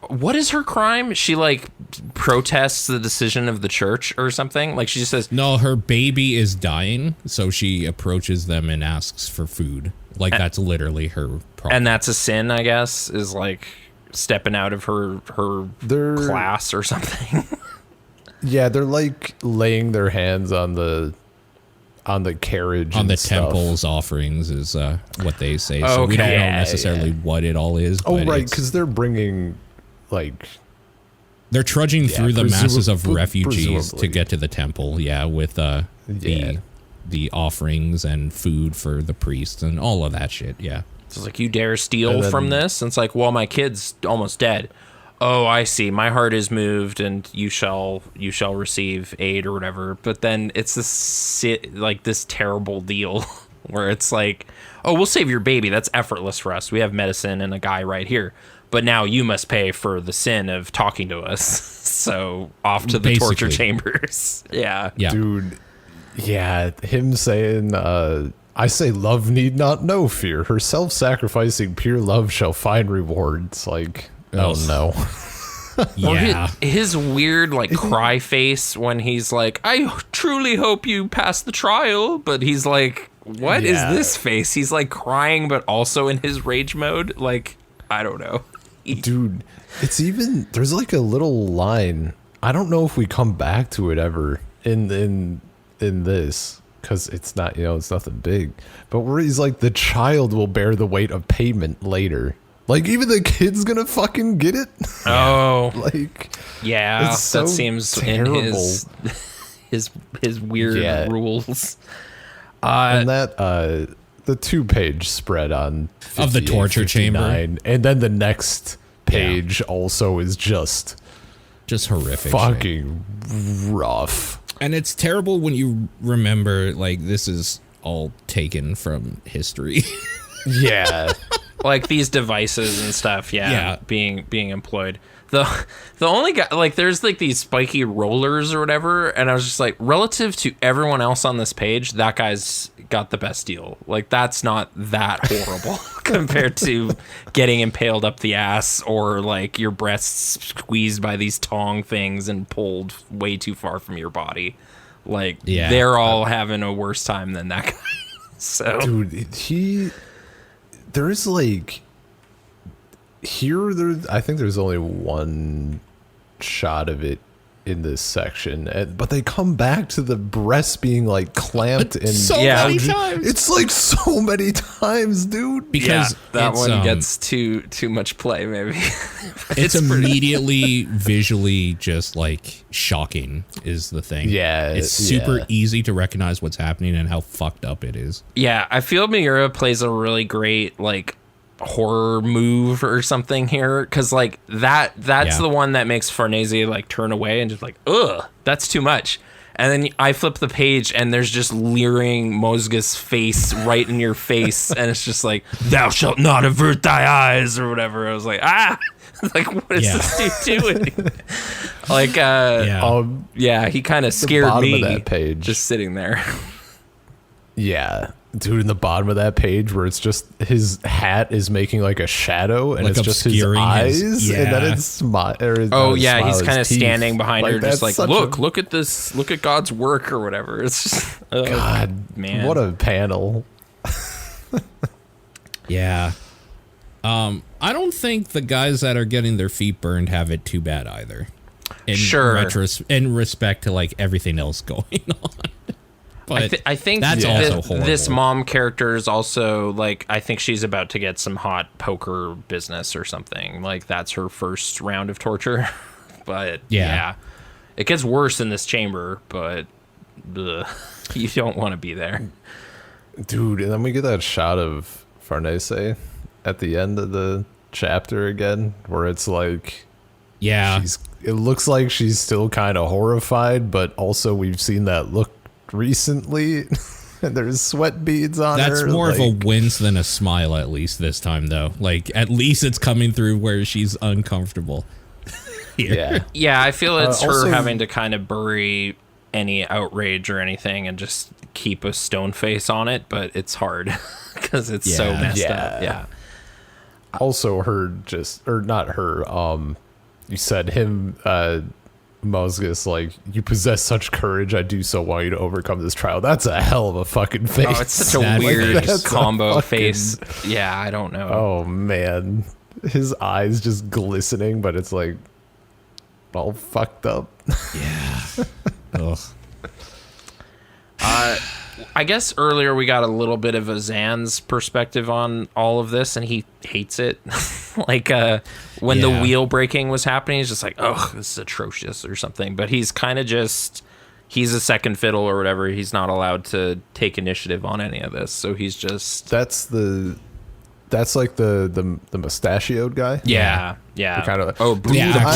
what is her crime? She like protests the decision of the church or something. Like she just says, no, her baby is dying, so she approaches them and asks for food. Like that's literally her problem. And that's a sin, I guess, is like stepping out of her class or something. Yeah, they're like laying their hands on the carriage on and the stuff. Temple's offerings is what they say. So we don't know necessarily what it all is. Oh, right, because they're bringing like they're trudging through the masses of refugees presumably to get to the temple. Yeah, with the offerings and food for the priests and all of that shit. Yeah. It's like, you dare steal from this? And it's like, well, my kid's almost dead. Oh, I see. My heart is moved, and you shall receive aid or whatever. But then it's this terrible deal where it's like, oh, we'll save your baby. That's effortless for us. We have medicine and a guy right here. But now you must pay for the sin of talking to us. So off to the torture chambers. Yeah. Dude. Yeah, him saying, I say love need not know fear. Her self-sacrificing pure love shall find reward. It's like, oh no. Yeah. His weird like cry face when he's like, I truly hope you pass the trial, but he's like what is this face? He's like crying, but also in his rage mode. Like, I don't know. Dude, it's even, there's like a little line. I don't know if we come back to it ever in this, because it's not, it's nothing big. But where he's like, the child will bear the weight of payment later. Like, even the kid's gonna fucking get it. Oh, like, yeah, so that seems terrible. in his weird rules. And that the 2-page spread on of the torture 59, chamber, and then the next page also is just horrific, fucking rough. And it's terrible when you remember, like, this is all taken from history. Yeah. Like these devices and stuff, being employed. The only guy, like, there's like these spiky rollers or whatever, and I was just like, relative to everyone else on this page, that guy's got the best deal. Like, that's not that horrible compared to getting impaled up the ass or like your breasts squeezed by these tong things and pulled way too far from your body. Like, they're all having a worse time than that guy. So, dude, there's like I think there's only one shot of it in this section, but they come back to the breasts being like clamped and so many times. It's like so many times, dude. Because that one gets too much play, maybe. it's immediately visually just like shocking is the thing. Yeah, it's super easy to recognize what's happening and how fucked up it is. Yeah, I feel Miura plays a really great like horror move or something here, because like that's the one that makes Farnese like turn away and just like, ugh, that's too much. And then I flip the page and there's just leering Mozgus face right in your face, and it's just like, thou shalt not avert thy eyes or whatever. I was like, like, what is this dude doing? Like, he kind of scared me. Of that page, just sitting there. Yeah. Dude, in the bottom of that page where it's just his hat is making like a shadow and like it's just his eyes, and then it's he's kind of standing behind like, her, just like, look at this, look at God's work or whatever. It's just, God, man, what a panel. Yeah. I don't think the guys that are getting their feet burned have it too bad either. In respect to like everything else going on. But I think that's also horrible. This mom character is also like, I think she's about to get some hot poker business or something. Like, that's her first round of torture. But yeah, it gets worse in this chamber, but you don't want to be there. Dude, and then we get that shot of Farnese at the end of the chapter again, where it's like, it looks like she's still kind of horrified, but also we've seen that look recently, and there's sweat beads on her. That's more of a wince than a smile, at least this time, though. Like, at least it's coming through where she's uncomfortable. Yeah, I feel it's her having to kind of bury any outrage or anything and just keep a stone face on it, but it's hard because it's so messed up. Yeah. Also, not her. You said him. Mozgus, like, you possess such courage, I do so want you to overcome this trial. That's a hell of a fucking face. Oh, it's such a weird combo face. Yeah, I don't know. Oh, man. His eyes just glistening, but it's like all fucked up. Yeah. Ugh. I guess earlier we got a little bit of a Zan's perspective on all of this, and he hates it. Like, when the wheel breaking was happening, he's just like, oh, this is atrocious or something. But he's kind of just, he's a second fiddle or whatever. He's not allowed to take initiative on any of this. So he's just... That's like the mustachioed guy? Yeah. Kind of, the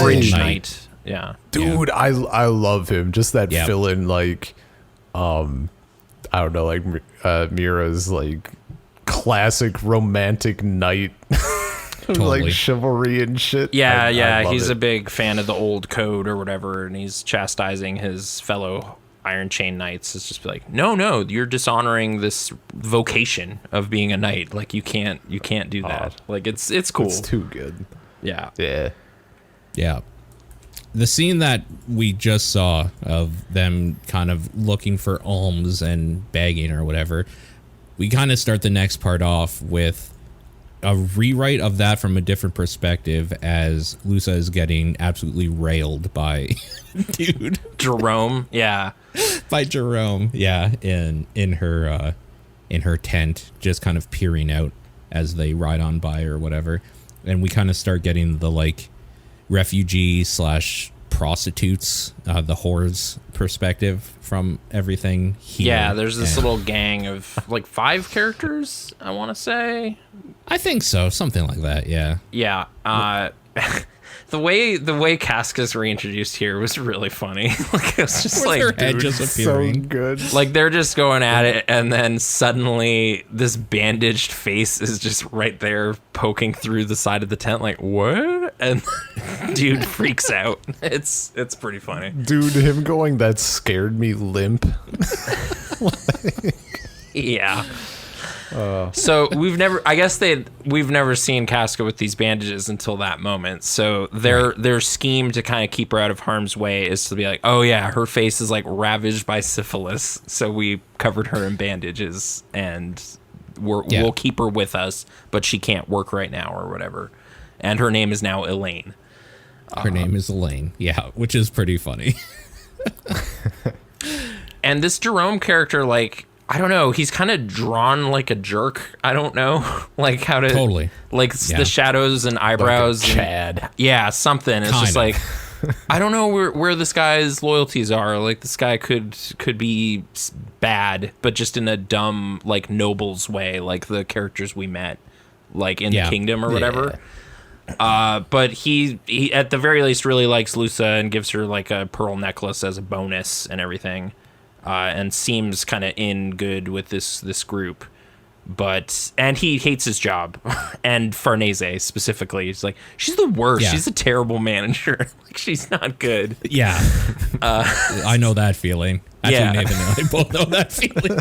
Bridge Knight. Yeah. Dude, I love him. Just that fill-in, like... I don't know, like Mira's like classic romantic knight, like chivalry and shit. Yeah, he's a big fan of the old code or whatever, and he's chastising his fellow Iron Chain Knights. It's just like, no, you're dishonoring this vocation of being a knight. Like, you can't do that. Like, it's cool. It's too good. Yeah. The scene that we just saw of them kind of looking for alms and begging or whatever, we kind of start the next part off with a rewrite of that from a different perspective as Lusa is getting absolutely railed by dude Jerome. Yeah. By Jerome. Yeah. In her tent, just kind of peering out as they ride on by or whatever. And we kind of start getting the like refugee / prostitutes, the whores perspective from everything here. Yeah, there's this little gang of like 5 characters, I want to say. I think so, something like that. Yeah. Yeah. The way Casca's reintroduced here was really funny. Like, it was just with like, her head dude, just appearing. So good. like they're just going at it, and then suddenly this bandaged face is just right there poking through the side of the tent. Like, what? And dude freaks out. It's pretty funny. Dude, him going, that scared me limp. Yeah. So we've never seen Casca with these bandages until that moment. So their scheme to kind of keep her out of harm's way is to be like, oh yeah, her face is like ravaged by syphilis, so we covered her in bandages, and we'll keep her with us, but she can't work right now or whatever. And her name is now Elaine. Her name is Elaine. Yeah, which is pretty funny. And this Jerome character, like, I don't know, he's kind of drawn like a jerk. I don't know, like how to Totally. like the shadows and eyebrows. Like a Chad. Yeah, something. It's just like, I don't know where this guy's loyalties are. Like, this guy could be bad, but just in a dumb, like, nobles way, like the characters we met, like in the Kingdom or whatever. But he at the very least really likes Lusa and gives her like a pearl necklace as a bonus and everything. And seems kind of in good with this group, and he hates his job, and Farnese specifically. He's like, she's the worst. Yeah. She's a terrible manager. Like, she's not good. Yeah, I know that feeling. Actually, Nathan and I both know that feeling.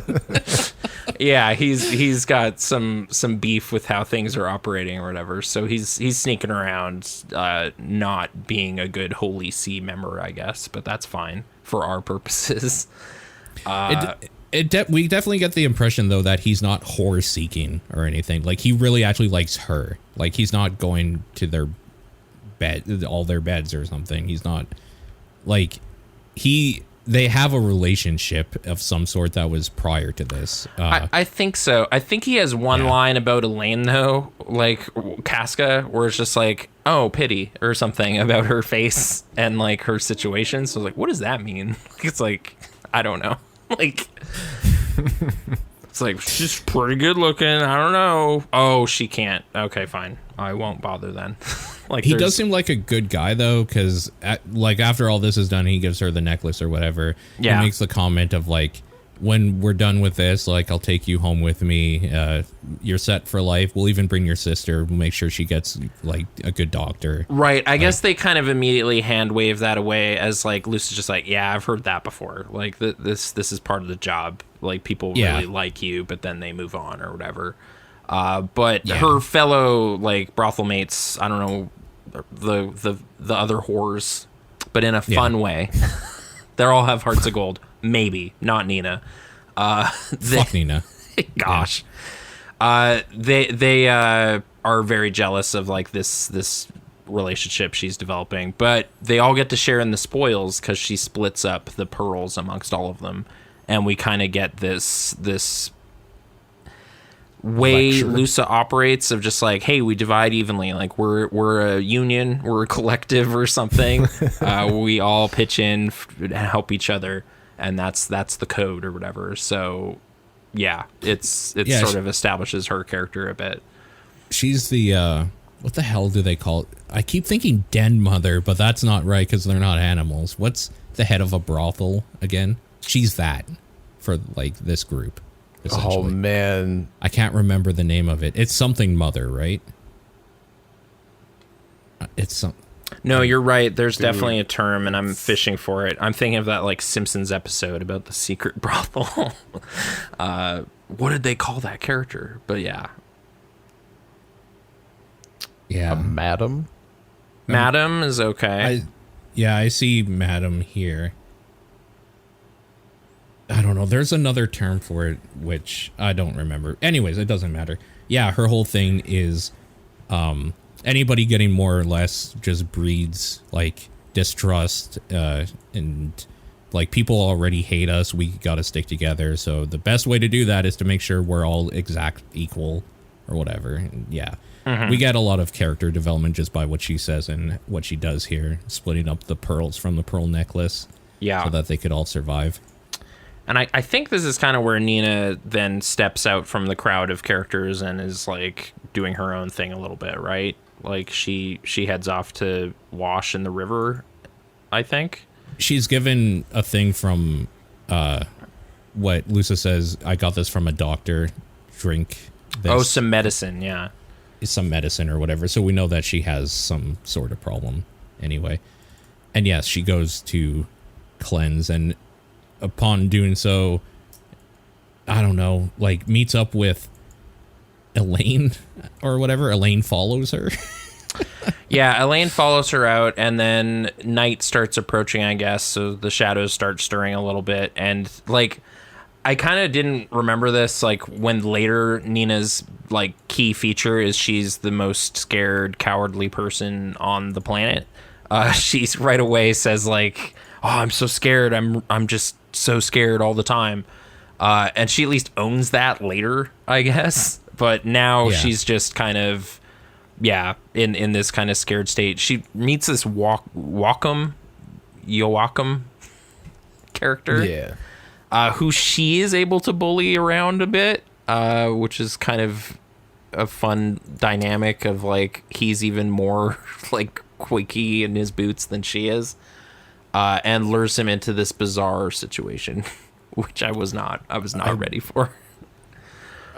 Yeah, he's got some beef with how things are operating or whatever. So he's sneaking around, not being a good Holy See member, I guess. But that's fine for our purposes. We definitely get the impression though that he's not whore seeking or anything. Like, he really actually likes her. Like, he's not going to their all their beds or something. He's not like they have a relationship of some sort that was prior to this. I think so. I think he has one line about Elaine though, like Casca, where it's just like, oh, pity or something about her face and like her situation. So I was like, what does that mean? It's like, I don't know. Like, it's like, she's pretty good looking. I don't know. Oh, she can't. Okay, fine. I won't bother then. Like, he does seem like a good guy though, because like after all this is done, he gives her the necklace or whatever. Yeah. He makes the comment of like, when we're done with this, like, I'll take you home with me. You're set for life. We'll even bring your sister. We'll make sure she gets like a good doctor. Right. I guess they kind of immediately hand wave that away as like Lucy's just like, yeah, I've heard that before. Like, this is part of the job. Like, people really like you, but then they move on or whatever. But her fellow like brothel mates, I don't know, the other whores, but in a fun way. They all have hearts of gold. Maybe not Nina. Fuck Nina. Gosh. They are very jealous of like this relationship she's developing, but they all get to share in the spoils because she splits up the pearls amongst all of them, and we kind of get this way Lusa operates of just like, hey, we divide evenly, like we're a union, we're a collective or something. We all pitch in and help each other, and that's the code or whatever. So yeah, it sort of establishes her character a bit. She's the what the hell do they call it? I keep thinking den mother, but that's not right because they're not animals. What's the head of a brothel again? She's that for like this group. Oh man, I can't remember the name of it. It's something mother, right? It's some. No, you're right. There's definitely a term, and I'm fishing for it. I'm thinking of that like Simpsons episode about the secret brothel. What did they call that character? But yeah, a madam. Madam is okay. I see madam here. I don't know. There's another term for it, which I don't remember. Anyways, it doesn't matter. Yeah, her whole thing is anybody getting more or less just breeds like distrust and like people already hate us. We got to stick together. So the best way to do that is to make sure we're all exact equal or whatever. And yeah. We get a lot of character development just by what she says and what she does here, splitting up the pearls from the pearl necklace. Yeah. So that they could all survive. And I think this is kind of where Nina then steps out from the crowd of characters and is like doing her own thing a little bit, right? Like she heads off to wash in the river, I think. She's given a thing from what Lusa says, I got this from a doctor, drink this. Oh, some medicine, yeah. Some medicine or whatever. So we know that she has some sort of problem anyway. And yes, she goes to cleanse, and upon doing so, I don't know, like meets up with Elaine or whatever. Elaine follows her. Yeah, Elaine follows her out, and then night starts approaching, I guess, so the shadows start stirring a little bit, and like I kind of didn't remember this, like when later Nina's like key feature is she's the most scared, cowardly person on the planet. She's right away says like, "Oh, I'm so scared. I'm just so scared all the time." And she at least owns that later, I guess. But now she's just kind of, in this kind of scared state. She meets this Yoakum character. Yeah. Who she is able to bully around a bit, which is kind of a fun dynamic of like he's even more like quaky in his boots than she is, and lures him into this bizarre situation, which I was not ready for.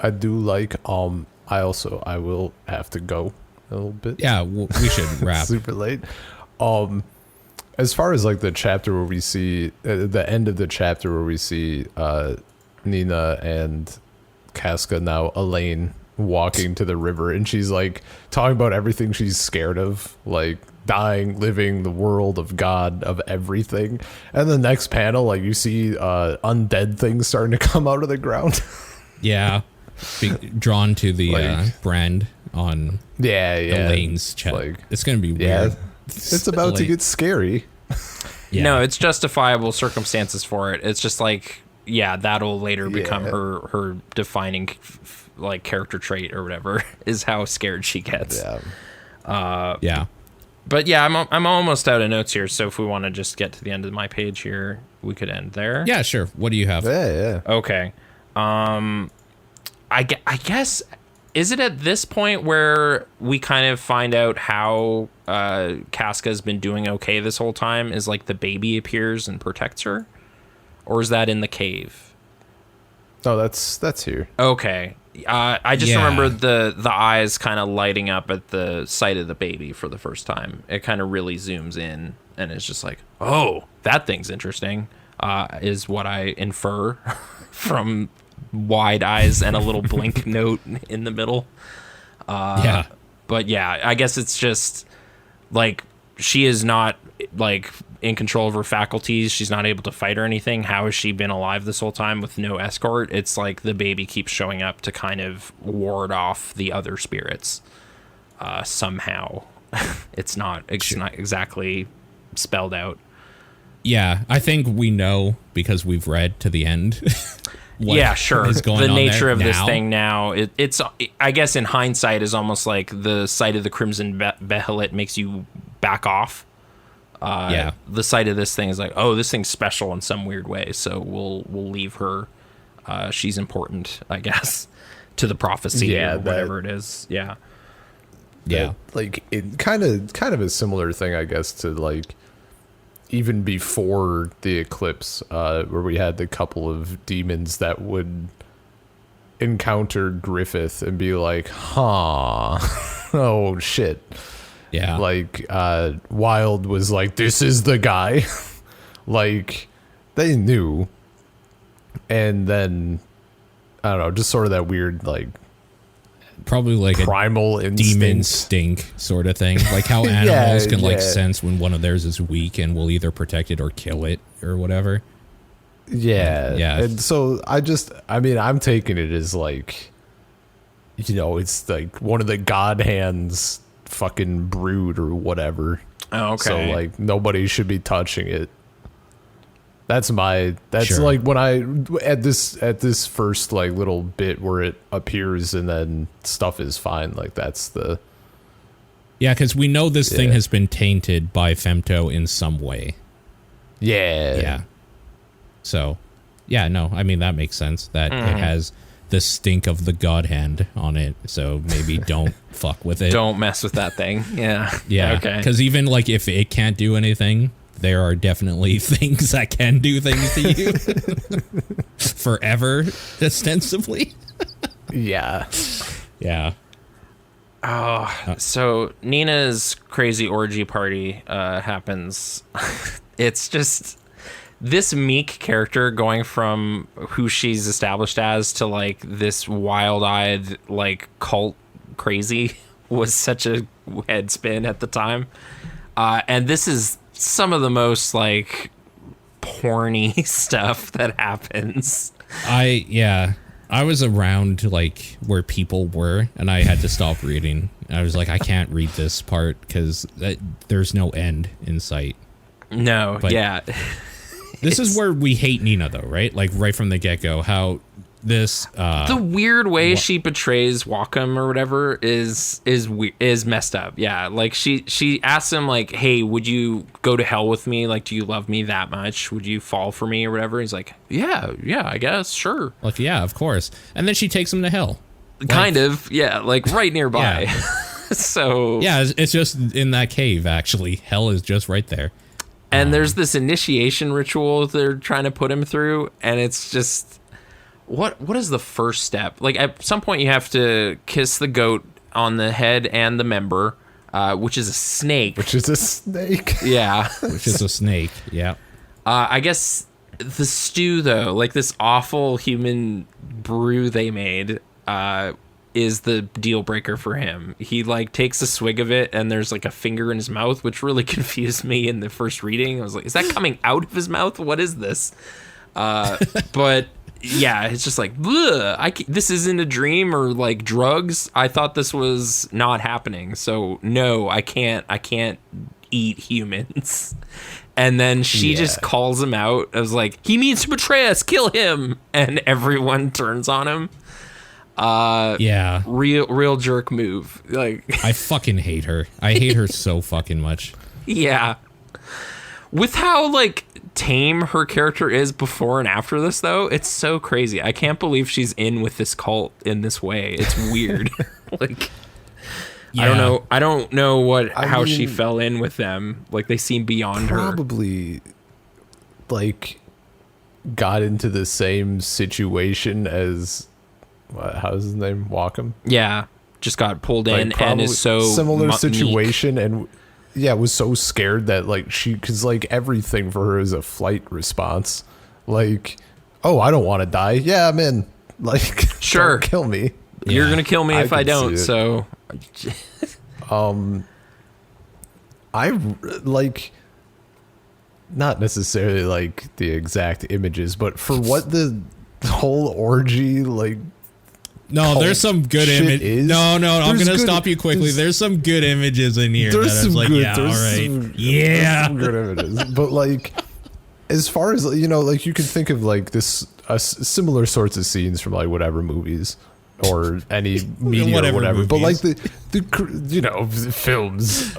I do like. I will have to go a little bit. Yeah, we should wrap. Super late. As far as like the chapter where we see the end of the chapter where we see Nina and Casca, now Elaine, walking to the river, and she's like talking about everything she's scared of, like dying, living, the world, of God, of everything. And the next panel, like you see undead things starting to come out of the ground. Yeah, drawn to the like, brand on Elaine's chest. Like, it's gonna be weird. Yeah, it's about like, to get scary. Yeah. No, it's justifiable circumstances for it. It's just like, that'll later become her defining like character trait or whatever, is how scared she gets. Yeah. But yeah, I'm almost out of notes here, so if we want to just get to the end of my page here, we could end there. Yeah, sure. What do you have? Yeah. Okay. I guess, is it at this point where we kind of find out how Casca's been doing okay this whole time, is like the baby appears and protects her? Or is that in the cave? Oh, that's here. Okay. I just remember the eyes kind of lighting up at the sight of the baby for the first time. It kind of really zooms in, and it's just like, oh, that thing's interesting, is what I infer from wide eyes and a little blink note in the middle. But yeah, I guess it's just like she is not like in control of her faculties. She's not able to fight or anything. How has she been alive this whole time with no escort? It's like the baby keeps showing up to kind of ward off the other spirits somehow. It's not exactly spelled out. Yeah, I think we know because we've read to the end. Sure. The nature of this thing now, it's I guess in hindsight is almost like the sight of the Crimson Behelit makes you back off. The sight of this thing is like, oh, this thing's special in some weird way, so we'll leave her. She's important, I guess, to the prophecy or whatever it is. Like it kind of a similar thing, I guess, to like even before the eclipse, where we had the couple of demons that would encounter Griffith and be like, oh shit. Yeah. Like, Wild was like, this is the guy. Like, they knew. And then, I don't know, just sort of that weird, like, probably like primal a demon stink sort of thing. Like how animals can like sense when one of theirs is weak and will either protect it or kill it or whatever. Yeah. And so I'm taking it as like, it's like one of the god hands fucking brood or whatever. Oh, okay. So like nobody should be touching it. That's Sure. like when at this first like little bit where it appears and then stuff is fine. Like that's the. Yeah, because we know this thing has been tainted by Femto in some way. Yeah. Yeah. So, yeah, no, I mean, that makes sense that it has the stink of the god hand on it. So maybe don't fuck with it. Don't mess with that thing. Yeah. Yeah. Okay. Because even like if it can't do anything, there are definitely things that can do things to you forever, ostensibly. Yeah. Yeah. Oh, so Nina's crazy orgy party happens. It's just this meek character going from who she's established as to like this wild-eyed like cult crazy was such a head spin at the time. And this is some of the most like porny stuff that happens. I was around like where people were, and I had to stop reading. I was like, I can't read this part because there's no end in sight. No, But yeah. This is where we hate Nina, though, right? Like right from the get-go, how this the weird way she betrays Wacom or whatever is messed up. Yeah, like she asks him like, "Hey, would you go to hell with me? Like, do you love me that much? Would you fall for me or whatever?" He's like, "Yeah, I guess, sure." like, yeah, of course. And then she takes him to hell. Kind of, yeah, like right nearby. Yeah. So yeah, it's just in that cave. Actually, hell is just right there. And there's this initiation ritual they're trying to put him through, and it's just what is the first step? Like at some point you have to kiss the goat on the head and the member, which is a snake. Which is a snake. Yeah. Which is a snake. Yeah. I guess the stew though, like this awful human brew they made, is the deal breaker for him. He like takes a swig of it and there's like a finger in his mouth, which really confused me in the first reading. I was like, is that coming out of his mouth? What is this? But yeah, it's just like, this isn't a dream or like drugs. I thought this was not happening. So no, I can't eat humans. And then she just calls him out. I was like, he means to betray us, kill him. And everyone turns on him. Yeah. Real jerk move. Like I fucking hate her. I hate her so fucking much. Yeah. With how like tame her character is before and after this though, it's so crazy. I can't believe she's in with this cult in this way. It's weird. Like Yeah. I don't know how she fell in with them. Like they seem beyond her. Probably like got into the same situation as how's his name? Wacom? Yeah. Just got pulled in and is so similar meek. situation and was so scared that like because like everything for her is a flight response. Like, oh, I don't want to die. Yeah, I'm in. Like, sure, don't kill me. You're gonna kill me if I don't. So, I like not necessarily like the exact images, but for what the whole orgy like. No, there's some good images. No, I'm going to stop you quickly. There's some good images in here. There's some like, good, yeah, all right. Yeah. Some good images. But like, as far as, like you can think of like this, similar sorts of scenes from like whatever movies or any media or whatever. Movies. But like the films.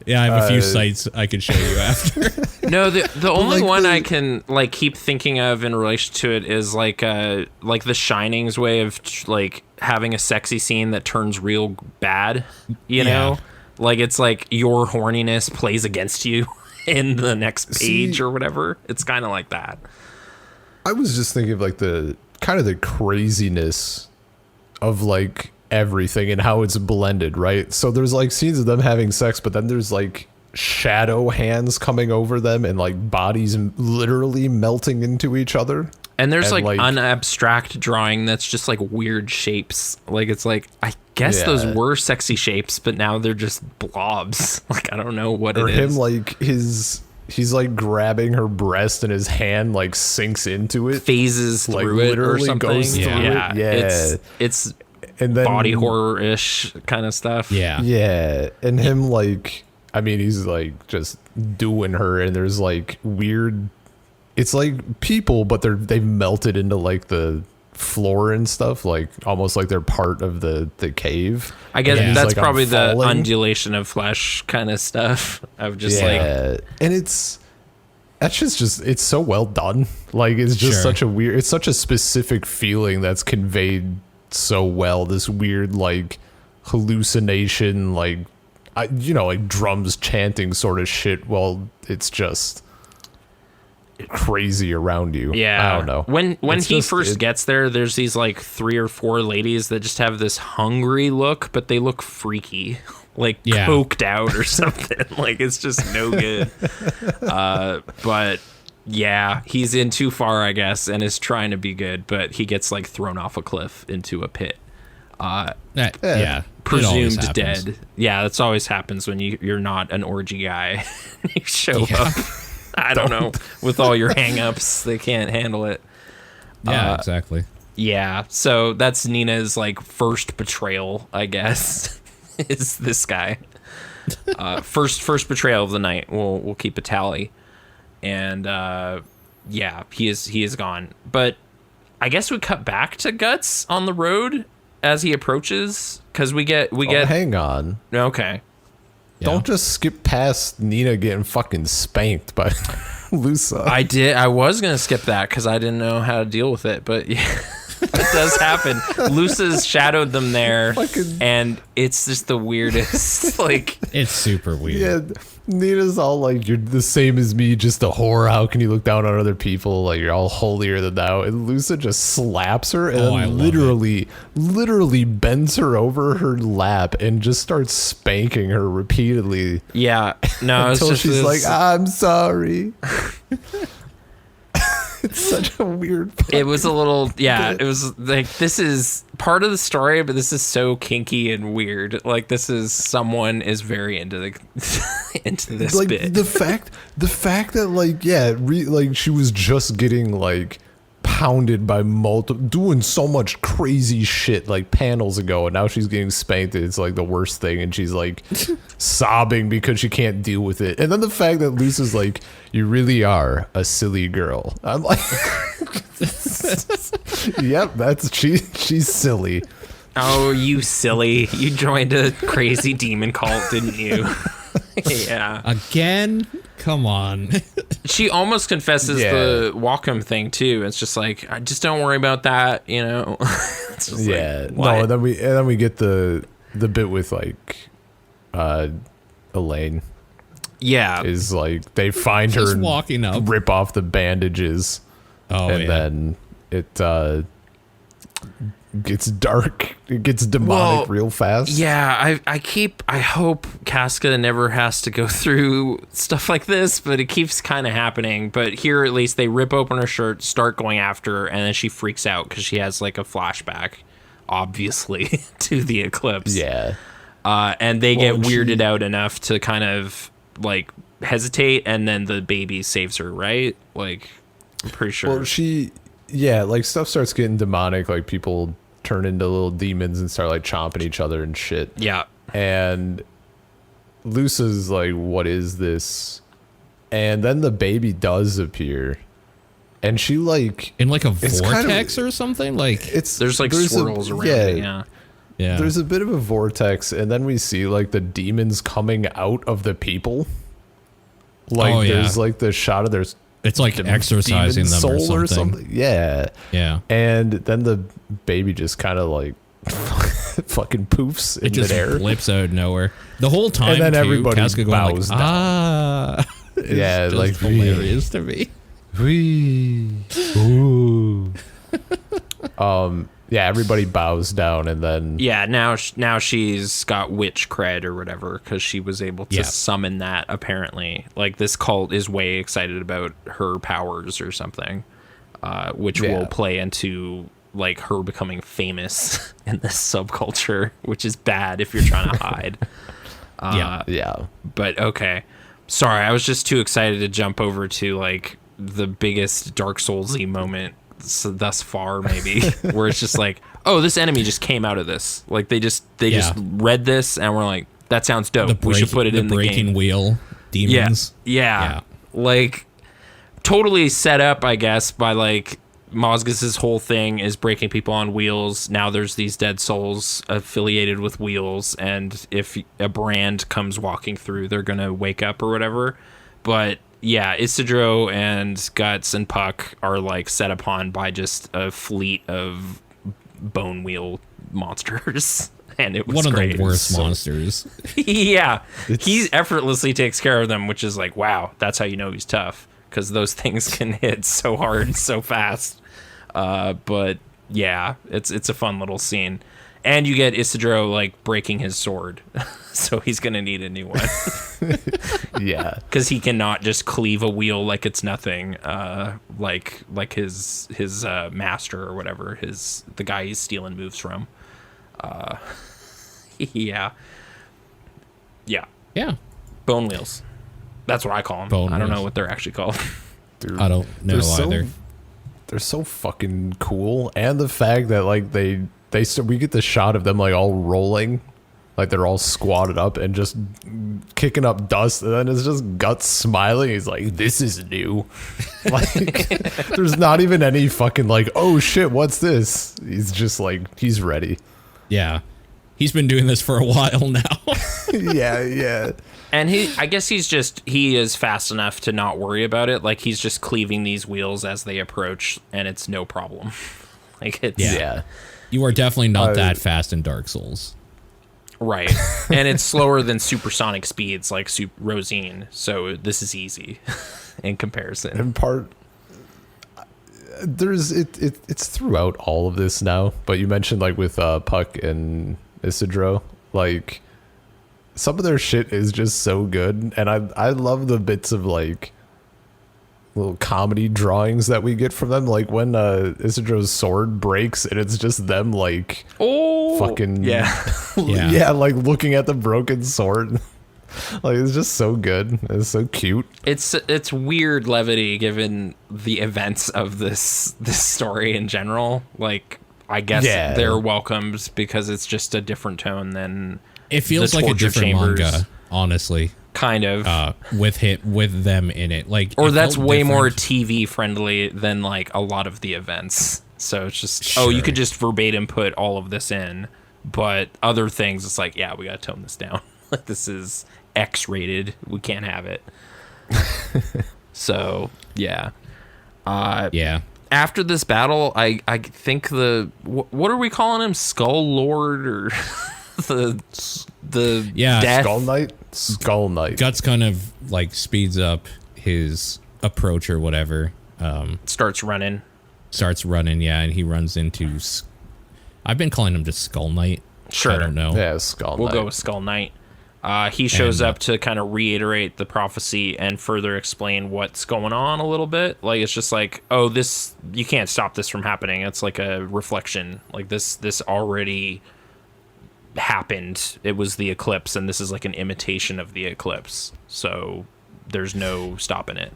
Yeah, I have a few sites I could show you after. No, the only one I can like keep thinking of in relation to it is like The Shining's way of like having a sexy scene that turns real bad. You know, like it's like your horniness plays against you in the next page or whatever. It's kind of like that. I was just thinking of like the kind of the craziness of like everything and how it's blended, right? So there's like scenes of them having sex, but then there's like shadow hands coming over them and like bodies literally melting into each other. And there's like an abstract drawing that's just like weird shapes. Like it's like, I guess those were sexy shapes, but now they're just blobs. Like I don't know what it is. Or him like he's like grabbing her breast and his hand like sinks into it, phases like through it literally or something. goes through Yeah. it. Yeah, It's and then body horror-ish kind of stuff. yeah, and him like, I mean, he's like just doing her, and there's like weird, it's like people, but they've melted into like the floor and stuff, like almost like they're part of the cave. I guess that's like, probably the falling. undulation of flesh kind of stuff of just like, and that's just it's so well done. Like it's just such a weird, it's such a specific feeling that's conveyed so well. This weird like hallucination, like like drums chanting sort of shit while it's just crazy around you. I don't know. When he first gets there, there's these like 3 or 4 ladies that just have this hungry look, but they look freaky, like coked out or something. Like it's just no good. But yeah, he's in too far, I guess, and is trying to be good, but he gets like thrown off a cliff into a pit. Presumed dead. Yeah, that's always happens when you're not an orgy guy. You show up. I don't know. With all your hang-ups, they can't handle it. Yeah, exactly. Yeah, so that's Nina's like first betrayal, I guess. Is this guy? First betrayal of the night. We'll keep a tally. And yeah, he is gone. But I guess we cut back to Guts on the road as he approaches, because we get. Hang on. Okay. Don't just skip past Nina getting fucking spanked by Lusa. I was gonna skip that because I didn't know how to deal with it, but yeah, it does happen. Lusa's shadowed them there, and it's just the weirdest. Like, it's super weird. Yeah, Nina's all like, "You're the same as me, just a whore. How can you look down on other people? Like you're all holier than thou." And Lusa just slaps her and then literally bends her over her lap and just starts spanking her repeatedly. Yeah, no, until it's just she's like, "I'm sorry." It's such a weird part. It was a little, it was like, this is part of the story, but this is so kinky and weird. Like, this is, someone is very into into this like, bit. The fact that, like, like, she was just getting, like, pounded by doing so much crazy shit, like, panels ago, and now she's getting spanked. It's, like, the worst thing, and she's, like, sobbing because she can't deal with it. And then the fact that Lusa's like, "You really are a silly girl." I'm like, yep, she's silly. Oh, you silly. You joined a crazy demon cult, didn't you? Yeah. Again? Come on. She almost confesses the Wacom thing too. It's just like, I just don't worry about that, you know. It's just like, what? No, and then we get the bit with like Elaine. Yeah. Is like they find Just her and walking up, rip off the bandages. Then it gets dark. It gets demonic real fast. Yeah, I hope Casca never has to go through stuff like this, but it keeps kind of happening. But here, at least, they rip open her shirt, start going after her, and then she freaks out because she has like a flashback, obviously, to the eclipse. Yeah. And they get weirded out enough to kind of like hesitate, and then the baby saves her, right? Like, I'm pretty sure. Well, like stuff starts getting demonic, like people turn into little demons and start like chomping each other and shit. Yeah. And Lusa's like, "What is this?" And then the baby does appear. And she like in like a vortex or something? Like there's like swirls around it, yeah. Yeah. There's a bit of a vortex, and then we see like the demons coming out of the people. Like there's like the shot of there's it's like exorcising them or something. Yeah. Yeah. And then the baby just kind of like fucking poofs in midair. It just flips out of nowhere. The whole time, and then everybody Casca bows going like, down. Yeah, just like hilarious to me. Ooh. Yeah, everybody bows down, and then now she's got witch cred or whatever because she was able to summon that. Apparently, like this cult is way excited about her powers or something, which will play into like her becoming famous in this subculture, which is bad if you're trying to hide. yeah. But okay. Sorry, I was just too excited to jump over to like the biggest Dark Souls-y moment thus far, maybe, where it's just like, oh, this enemy just came out of this. Like they just read this and we're like, that sounds dope. We should put it in the breaking game. Wheel demons. Yeah. Like totally set up, I guess, by like Mozgus's whole thing is breaking people on wheels. Now there's these dead souls affiliated with wheels, and if a brand comes walking through, they're gonna wake up or whatever. But yeah, Isidro and Guts and Puck are like set upon by just a fleet of bone wheel monsters. And it was one of great. the worst monsters. Yeah, he effortlessly takes care of them, which is like, wow, that's how you know he's tough, because those things can hit so hard so fast. But yeah, it's a fun little scene, and you get Isidro like breaking his sword, so he's gonna need a new one. Yeah, because he cannot just cleave a wheel like it's nothing. Like his master or whatever, the guy he's stealing moves from. Yeah. Bone wheels. That's what I call them. I don't know what they're actually called. Dude, I don't know either. They're so fucking cool, and the fact that like we get the shot of them like all rolling, like they're all squatted up and just kicking up dust, and then it's just Guts smiling. He's like, "This is new." Like, there's not even any fucking like, "Oh shit, what's this?" He's just like, he's ready. Yeah, he's been doing this for a while now. Yeah. And I guess he is fast enough to not worry about it. Like, he's just cleaving these wheels as they approach, and it's no problem. Like, it's... Yeah. You are definitely not that fast in Dark Souls. Right. And it's slower than supersonic speeds like Rosine, so this is easy in comparison. In part, it's throughout all of this now, but you mentioned like with Puck and Isidro, like some of their shit is just so good, and I love the bits of like little comedy drawings that we get from them, like when Isidro's sword breaks and it's just them like fucking yeah, like looking at the broken sword. Like, it's just so good. It's so cute. It's weird levity given the events of this story in general. Like, I guess they're welcomed because it's just a different tone than it feels like a different manga, honestly. Kind of with them in it, like, or that's way more TV friendly than like a lot of the events. So it's just you could just verbatim put all of this in, but other things it's like, yeah, we gotta tone this down. Like, this is X-rated. We can't have it. So yeah. After this battle, I think what are we calling him? Skull Lord or the death? Skull Knight. Guts kind of like speeds up his approach or whatever. Starts running, and he runs into. I've been calling him just Skull Knight. Sure, I don't know. Yeah, Skull Knight. We'll go with Skull Knight. He shows up to kind of reiterate the prophecy and further explain what's going on a little bit. Like, it's just like, oh, this, you can't stop this from happening. It's like a reflection. Like, this already happened. It was the eclipse, and this is like an imitation of the eclipse. So there's no stopping it.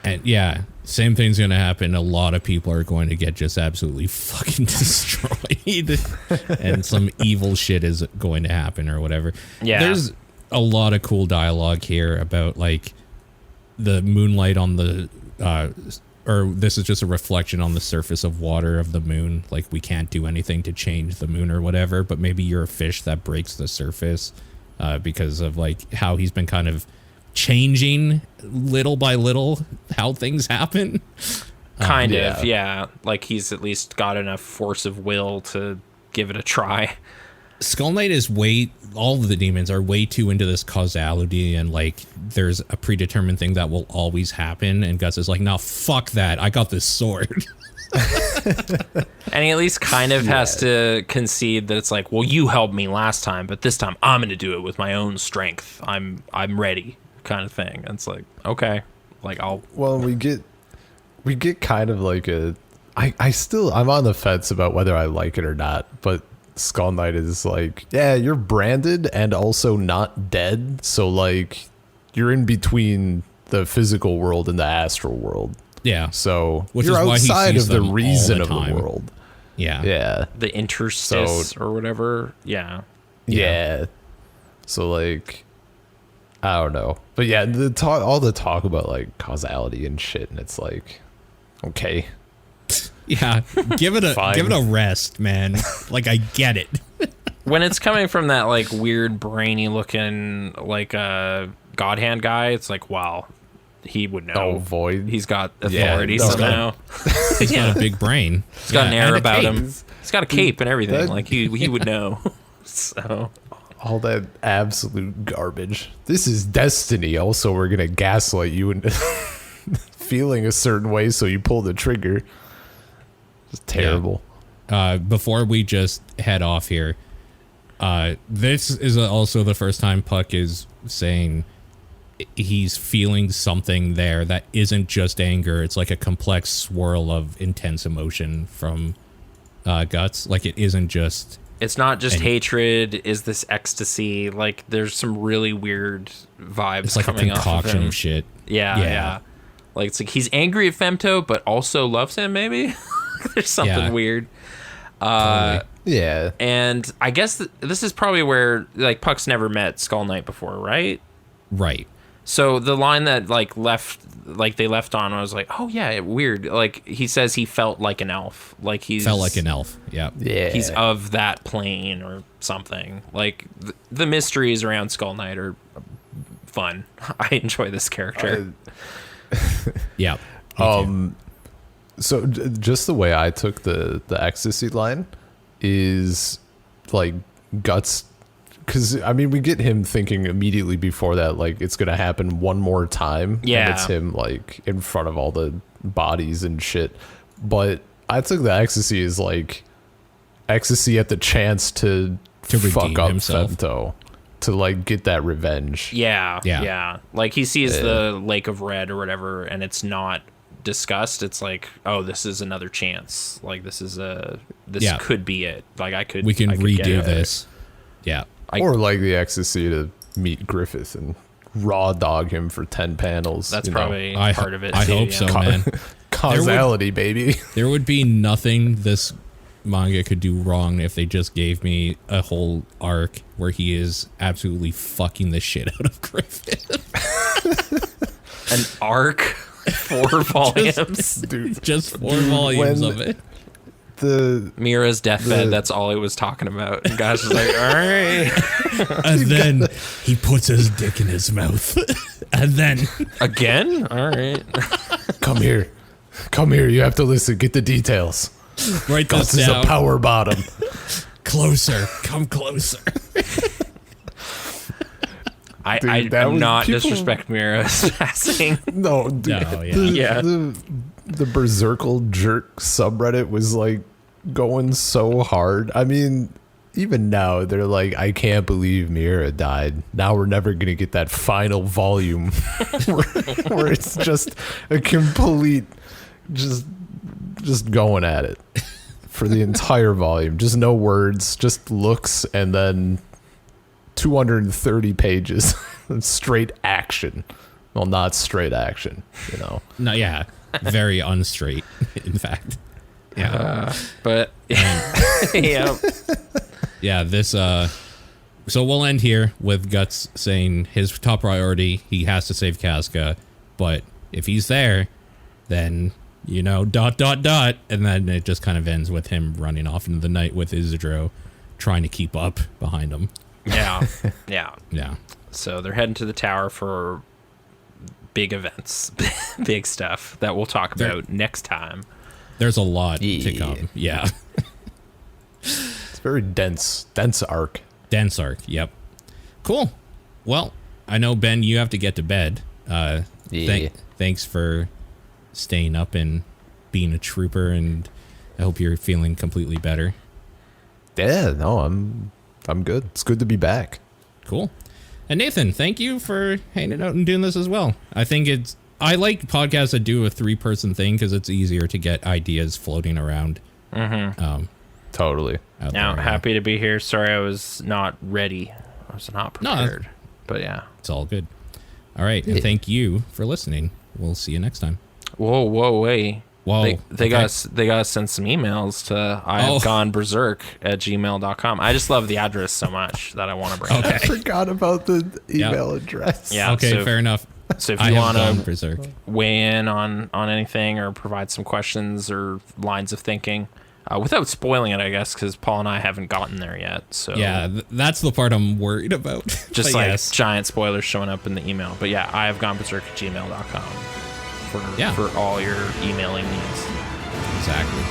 And yeah, same thing's going to happen. A lot of people are going to get just absolutely fucking destroyed, and some evil shit is going to happen or whatever. Yeah. There's a lot of cool dialogue here about like the moonlight on the, or this is just a reflection on the surface of water of the moon. Like, we can't do anything to change the moon or whatever, but maybe you're a fish that breaks the surface, because of like how he's been kind of changing little by little how things happen. Kind of, yeah. Like, he's at least got enough force of will to give it a try. Skull Knight is all of the demons are way too into this causality, and like there's a predetermined thing that will always happen, and Guts is like, no, fuck that, I got this sword. And he at least kind of has to concede that it's like, well, you helped me last time, but this time I'm gonna do it with my own strength. I'm ready, kind of thing. And it's like, okay, like we get kind of like I'm on the fence about whether I like it or not, but Skull Knight is like, yeah, you're branded and also not dead, so like you're in between the physical world and the astral world. Yeah. So which you're is why outside he of sees the them reason all the of the time. world. Yeah. Yeah. The interstice or whatever. Yeah. Yeah. So like, I don't know, but yeah, all the talk about like causality and shit, and it's like, okay, Yeah. Give it a rest, man. Like, I get it. When it's coming from that like weird brainy looking like God hand guy, it's like, wow, he would know. Oh, Void. He's got authority no, somehow. He's got a big brain. He's got an air and a about cape. him. He's got a cape and everything. That- Like he would know. So all that absolute garbage. This is destiny. Also, we're gonna gaslight you into feeling a certain way, so you pull the trigger. It's terrible. Before we just head off here, this is also the first time Puck is saying he's feeling something there that isn't just anger. It's like a complex swirl of intense emotion from Guts. Like, it isn't just... it's not just hatred. Is this ecstasy? Like, there's some really weird vibes. It's like a coming off concoction him. of shit. Yeah. Like, it's like he's angry at Femto, but also loves him. Maybe there's something weird. Totally. Yeah. And I guess this is probably where like Puck's never met Skull Knight before, right? Right. So the line that they left on, I was like, oh yeah, weird. Like he says he felt like an elf. Like he's Felt like an elf. Yeah. Yeah. He's of that plane or something. Like the mysteries around Skull Knight are fun. I enjoy this character. Yeah. So just the way I took the ecstasy line is like Guts, because I mean we get him thinking immediately before that like it's gonna happen one more time. Yeah. And it's him like in front of all the bodies and shit. But I took the ecstasy as like ecstasy at the chance to redeem fuck up himself. Femto, to like get that revenge. Yeah. Like he sees the Lake of Red or whatever, and it's not discussed. It's like, oh, this is another chance. Like this could be it. Like We can I could redo get it. this. Yeah. Or like the ecstasy to meet Griffith and raw dog him for 10 panels. That's you know. probably I part of it. I too, hope yeah. so, man. Causality, baby. There would be nothing this manga could do wrong if they just gave me a whole arc where he is absolutely fucking the shit out of Griffith. An arc, 4 volumes. Dude, Just 4 volumes When- of it. the Mira's deathbed. That's all he was talking about. And Gosh was like, all right, And then he puts his dick in his mouth. And then again, all right. come here. Come here. You have to listen. Get the details. write this This is a down. power bottom. Closer. Come closer. I that I'm was- not people- disrespect Mira's passing. No, dude. No, yeah. The Berserkle jerk subreddit was like going so hard. I mean, even now they're like, I can't believe Mira died. Now we're never gonna get that final volume where it's just a complete just going at it for the entire volume. Just no words, just looks, and then 230 pages straight action. Well, not straight action, you know. No, yeah. Very unstraight, in fact. Yeah. But yeah, Yeah, this so we'll end here with Guts saying his top priority, he has to save Casca, but if he's there, then and then it just kind of ends with him running off into the night with Isidro trying to keep up behind him. yeah. Yeah. So they're heading to the tower for big events, big stuff that we'll talk about next time. There's a lot to Yeah. come. Yeah. It's very dense arc. Dense arc. Yep. Cool. Well, I know, Ben, you have to get to bed. Thanks for staying up and being a trooper, and I hope you're feeling completely better. Yeah, no, I'm good. It's good to be back. Cool. And Nathan, thank you for hanging out and doing this as well. I like podcasts that do a 3-person thing because it's easier to get ideas floating around. Totally. Out Now, there. happy to be here. Sorry I was not ready. I was not prepared. But yeah. It's all good. All right. And thank you for listening. We'll see you next time. Whoa, wait. Whoa. They got to send some emails to IhaveGoneBerserk@gmail.com. I just love the address so much that I want to bring it I up. forgot about the email address. Yeah. Okay, so, fair enough. So if you want Berserk. to weigh in on anything or provide some questions or lines of thinking, without spoiling it, I guess, because Paul and I haven't gotten there yet. So Yeah, that's the part I'm worried about. just But like yes. giant spoilers showing up in the email. But yeah, IhaveGoneBerserk@gmail.com for all your emailing needs. Exactly.